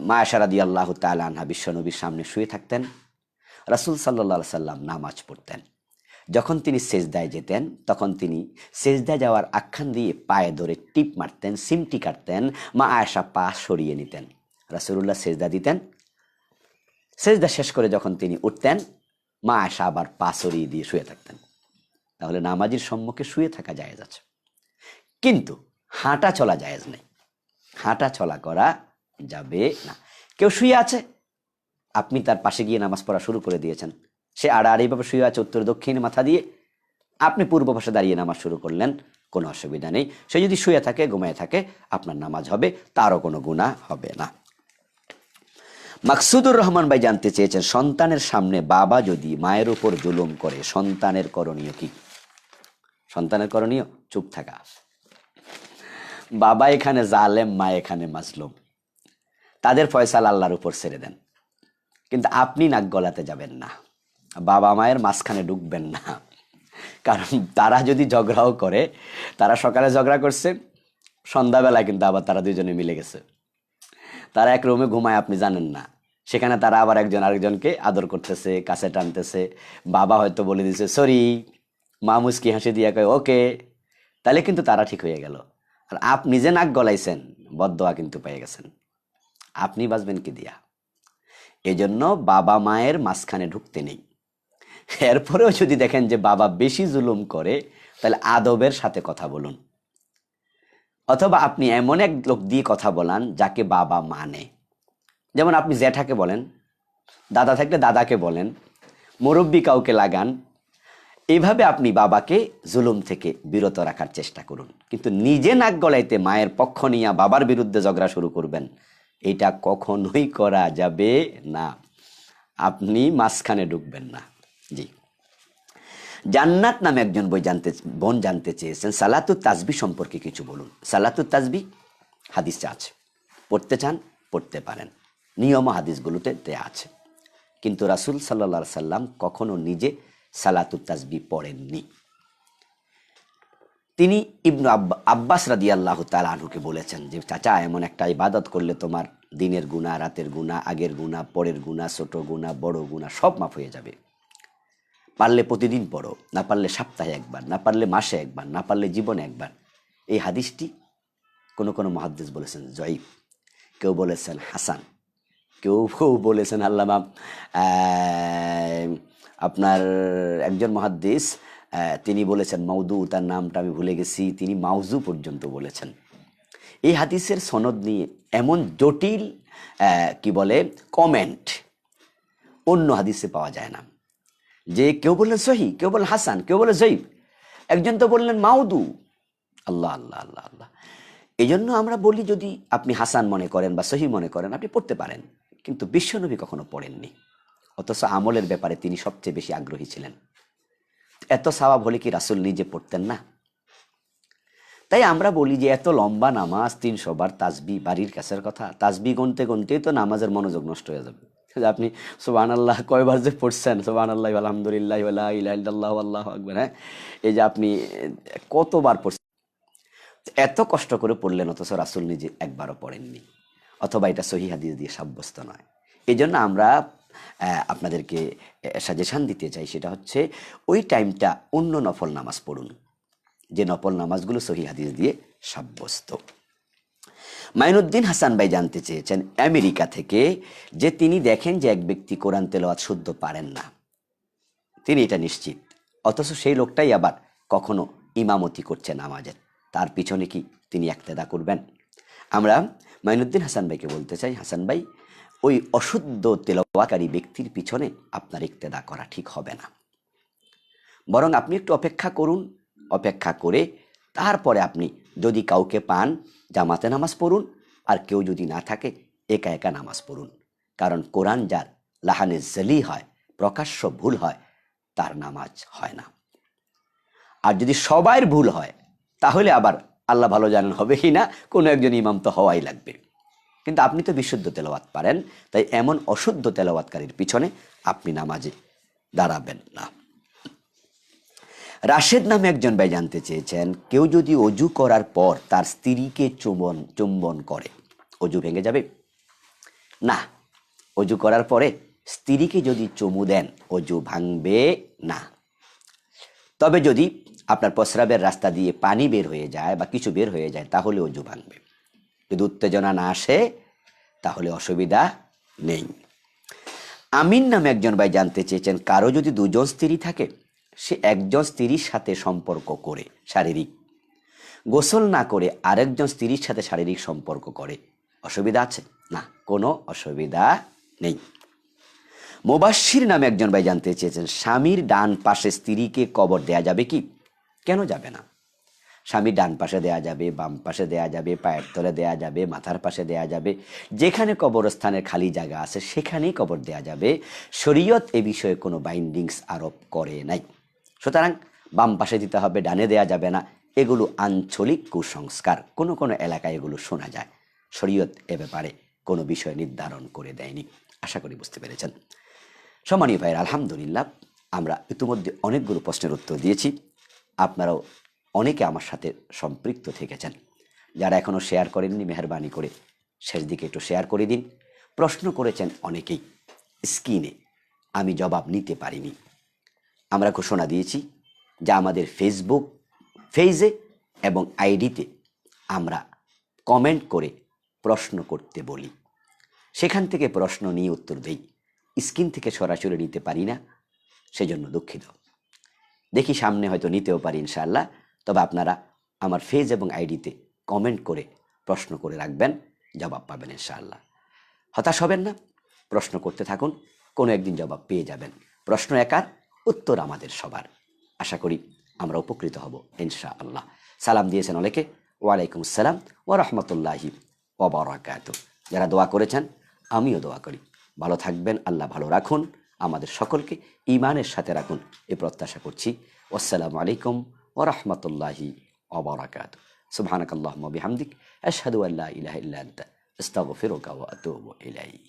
মা আয়েশা রাদিয়াল্লাহু তাআলা আনহা বিশ্বনবীর সামনে শুয়ে থাকতেন, রাসূল সাল্লাল্লাহু আলাইহি সাল্লাম নামাজ পড়তেন। যখন তিনি সেজদায় যেতেন তখন তিনি সেজদায় যাওয়ার আখ্যান দিয়ে পায়ে ধরে টিপ মারতেন, সিমটি কাটতেন, মা আয়েশা পা সরিয়ে নিতেন। রাসূলুল্লাহ সেজদা দিতেন, সেজদা শেষ করে যখন তিনি উঠতেন মা আয়েশা আবার পা সরিয়ে দিয়ে শুয়ে থাকতেন। তাহলে নামাজের সম্মুখে শুয়ে থাকা জায়েজ আছে, কিন্তু হাঁটা চলা জায়েজ নেই, হাঁটা চলা করা যাবে না। কেউ শুয়ে আছে, আপনি তার পাশে গিয়ে নামাজ পড়া শুরু করে দিয়েছেন, সে আড়াআড়িভাবে শুয়ে আছে উত্তর দক্ষিণ মাথা দিয়ে, আপনি পূর্ব পাশে দাঁড়িয়ে নামাজ শুরু করলেন, কোনো অসুবিধা নেই। সে যদি শুয়ে থাকে, ঘুমিয়ে থাকে, আপনার নামাজ হবে, তারও কোনো গুনাহ হবে না। মাকসুদুর রহমান ভাই জানতে চেয়েছেন, সন্তানের সামনে বাবা যদি মায়ের উপর জুলুম করে সন্তানের করণীয় কি? সন্তানের করণীয় চুপ থাকা। বাবা এখানে জালেম, মা এখানে মাজলুম, তাদের ফয়সালা আল্লাহর উপর ছেড়ে দেন, কিন্তু আপনি নাক গলাতে যাবেন না, বাবা মায়ের মাঝখানে ঢুকবেন না। কারণ তারা যদি ঝগড়াও করে, তারা সকালে ঝগড়া করছে, সন্ধ্যাবেলায় কিন্তু আবার তারা দুজনে মিলে গেছে, তারা এক রুমে ঘুমায়, আপনি জানেন না। সেখানে তারা আবার একজন আরেকজনকে আদর করতেছে, কাছে টানতেছে, বাবা হয়তো বলে দিছে সরি, মা মুচকি হাসি দিয়া কয় ওকে, তাহলে কিন্তু তারা ঠিক হয়ে গেল। আর আপনি নিজে নাক গলাইছেন, বদদোয়া কিন্তু পেয়ে গেছেন, আপনি বাঁচবেন কি দিয়া? এজন্য বাবা মায়ের মাঝখানে ঢুকতে নেই। এরপরেও যদি দেখেন যে বাবা বেশি জুলুম করে, তাহলে আদবের সাথে কথা বলুন, অথবা আপনি এমন এক লোক দিয়ে কথা বলান যাকে বাবা মানে। যেমন আপনি জ্যাঠাকে বলেন, দাদা থাকলে দাদাকে বলেন, মুরব্বী কাউকে লাগান। এইভাবে আপনি বাবাকে জুলুম থেকে বিরত রাখার চেষ্টা করুন, কিন্তু নিজে নাক গলাইতে মায়ের পক্ষ নিয়ে বাবার বিরুদ্ধে ঝগড়া শুরু করবেন, এটা কখনোই করা যাবে না। আপনি মাঝখানে ঢুকবেন না। জি, জান্নাত নামে একজন বোন জানতে চেয়েছেন, সালাতুত তাসবিহ সম্পর্কে কিছু বলুন। সালাতুত তাসবিহ হাদিসে আছে, পড়তে চান পড়তে পারেন, নিয়ম হাদিসগুলোতে দেয়া আছে, কিন্তু রাসূল সাল্লাল্লাহু আলাইহি সাল্লাম কখনো নিজে সালাতুত তাসবিহ পড়েননি। তিনি ইবনু আব্বাস রাদিয়াল্লাহু তাআলা আনহুকে বলেছেন যে চাচা, এমন একটা ইবাদত করলে তোমার দিনের গুনাহ, রাতের গুনাহ, আগের গুনাহ, পরের গুনাহ, ছোট গুনাহ, বড় গুনাহ সব মাফ হয়ে যাবে। পারলে প্রতিদিন পড়ো, না পারলে সপ্তাহে একবার, না পারলে মাসে একবার, না পারলে জীবনে একবার। এই হাদিসটি কোনো মুহাদ্দিস বলেছেন জয়ীফ, কেউ বলেছেন হাসান, কেউ বলেছেন আল্লামা আপনার একজন মুহাদ্দিস তিনি বলেছেন মাউদু, তার নামটা আমি ভুলে গেছি, তিনি মাউজু পর্যন্ত বলেছেন। এই হাদিসের সনদ নিয়ে এমন জটিল কি বলে কমেন্ট অন্য হাদিসে পাওয়া যায় না। যে কেউ বললেন সহি, কেউ বললেন হাসান, কেউ বললেন জয়ীফ, একজন তো বললেন মাউদু। আল্লাহ আল্লাহ আল্লাহ আল্লাহ। এই জন্য আমরা বলি, যদি আপনি হাসান মনে করেন বা সহি মনে করেন, আপনি পড়তে পারেন, কিন্তু বিশ্বনবী কখনো পড়েননি, অথচ আমলের ব্যাপারে তিনি সবচেয়ে বেশি আগ্রহী ছিলেন। এত সওয়াব হলে কি রাসূল নিজে পড়তেন না? তাই আমরা বলি যে এত লম্বা নামাজ, 300 বার তাসবিহ, বাড়ির কাছের কথা, তাসবিহ গুনতে গুনতেই তো নামাজের মনোযোগ নষ্ট হয়ে যাবে। আপনি সুবহানাল্লাহ কয়বার যে পড়ছেন, সুবহানাল্লাহ আলহামদুলিল্লাহ ওয়ালা ইলাহা ইল্লাল্লাহু আল্লাহু আকবার, হ্যাঁ, এই যে আপনি কতবার পড়ছেন, এত কষ্ট করে পড়লেন, অথচ রাসূল নিজে একবারও পড়েননি, অথবা এটা সহিহ হাদিস দিয়ে সাব্যস্ত নয়। এই জন্য আমরা আপনাদেরকে সাজেশন দিতে চাই, সেটা হচ্ছে ওই টাইমটা অন্য নফল নামাজ পড়ুন, যে নফল নামাজগুলো সহিহ হাদিস দিয়ে সাব্যস্ত। মাইনুদ্দিন হাসান ভাই জানতে চেয়েছেন আমেরিকা থেকে, যে তিনি দেখেন যে এক ব্যক্তি কোরআন তেলাওয়াত শুদ্ধ পারেন না, তিনি এটা নিশ্চিত, অথচ সেই লোকটাই আবার কখনো ইমামতি করছে নামাজের, তার পিছনে কি তিনি ইক্তেদা করবেন? আমরা মাইনুদ্দিন হাসান ভাইকে বলতে চাই, হাসান ভাই, ওই অশুদ্ধ তেলাওয়াতকারী ব্যক্তির পিছনে আপনার ইক্তেদা করা ঠিক হবে না, বরং আপনি একটু অপেক্ষা করুন, অপেক্ষা করে তারপরে আপনি যদি কাউকে পান জামাতে নামাজ পড়ুন, আর কেউ যদি না থাকে একা একা নামাজ পড়ুন। কারণ কোরআন যার লাহানে জালি হয়, প্রকাশ্য ভুল হয়, তার নামাজ হয় না। আর যদি সবার ভুল হয়, তাহলে আবার আল্লাহ ভালো জানেন হবে কি না, কোনো একজন ইমাম তো হওয়াই লাগবে। কিন্তু আপনি তো বিশুদ্ধ তেলাওয়াত পারেন, তাই এমন অশুদ্ধ তেলাওয়াতকারীর পিছনে আপনি নামাজে দাঁড়াবেন না। রাশেদ নামে একজন ভাই জানতে চেয়েছেন, কেউ যদি অজু করার পর তার স্ত্রীকে চুম্বন করে, অজু ভেঙে যাবে? না, অজু করার পরে স্ত্রীকে যদি চুমু দেন অজু ভাঙবে না। তবে যদি আপনার প্রস্রাবের রাস্তা দিয়ে পানি বের হয়ে যায় বা কিছু বের হয়ে যায় তাহলে অজু ভাঙবে। যদি উত্তেজনা না আসে তাহলে অসুবিধা নেই। আমিন নামে একজন ভাই জানতে চেয়েছেন, কারো যদি দুজন স্ত্রী থাকে, সে একজন স্ত্রীর সাথে সম্পর্ক করে শারীরিক, গোসল না করে আরেকজন স্ত্রীর সাথে শারীরিক সম্পর্ক করে, অসুবিধা আছে? না, কোনো অসুবিধা নেই। মুবাশশির নামে একজন ভাই জানতে চেয়েছেন, স্বামীর ডান পাশে স্ত্রীকে কবর দেয়া যাবে কি? কেন যাবে না? স্বামীর ডান পাশে দেয়া যাবে, বাম পাশে দেয়া যাবে, পায়ের তলে দেয়া যাবে, মাথার পাশে দেয়া যাবে। যেখানে কবরস্থানের খালি জায়গা আছে সেখানেই কবর দেয়া যাবে। শরীয়ত এ বিষয়ে কোনো বাইন্ডিংস আরোপ করে নাই। সুতরাং বাম পাশে দিতে হবে, ডানে দেয়া যাবে না, এগুলো আঞ্চলিক কুসংস্কার। কোনো কোনো এলাকায় এগুলো শোনা যায়। শরীয়ত এ ব্যাপারে কোনো বিষয় নির্ধারণ করে দেয়নি। আশা করি বুঝতে পেরেছেন। সম্মানীয় ভাইয়ের, আলহামদুলিল্লাহ আমরা ইতিমধ্যে অনেকগুলো প্রশ্নের উত্তর দিয়েছি। আপনারাও অনেকে আমার সাথে সম্পৃক্ত থেকেছেন। যারা এখনও শেয়ার করেননি, মেহরবানি করে শেষ দিকে একটু শেয়ার করে দিন। প্রশ্ন করেছেন অনেকেই, স্ক্রিনে আমি জবাব নিতে পারিনি। আমরা ঘোষণা দিয়েছি যে আমাদের ফেসবুক পেজে এবং আইডিতে আমরা কমেন্ট করে প্রশ্ন করতে বলি, সেখান থেকে প্রশ্ন নিয়ে উত্তর দেই। স্ক্রিন থেকে সরাসরি নিতে পারি না, সেজন্য দুঃখিত। দেখি সামনে হয়তো নিতেও পারি ইনশাআল্লাহ। তবে আপনারা আমার পেজ এবং আইডিতে কমেন্ট করে প্রশ্ন করে রাখবেন, জবাব পাবেন ইনশাআল্লাহ। হতাশ হবেন না, প্রশ্ন করতে থাকুন, কোনো একদিন জবাব পেয়ে যাবেন। প্রশ্ন একার, উত্তর আমাদের সবার। আশা করি আমরা উপকৃত হব ইনশাআল্লাহ। সালাম দিয়েছেন অনেকে, ওয়ালাইকুম আসসালাম ওয়া রাহমাতুল্লাহি ওয়া বারাকাতুহু। যারা দোয়া করেছেন আমিও দোয়া করি, ভালো থাকবেন, আল্লাহ ভালো রাখুন, আমাদের সকলকে ঈমানের সাথে রাখুন, এ প্রত্যাশা করছি। আসসালামু আলাইকুম ওয়া রাহমাতুল্লাহি ওয়া বারাকাতুহু। সুবহানাকাল্লাহুম্মা বিহামদিক, আশহাদু আল্লা ইলাহা ইল্লা আনতা, আস্তাগফিরুকা ওয়া আতুবু ইলাইক।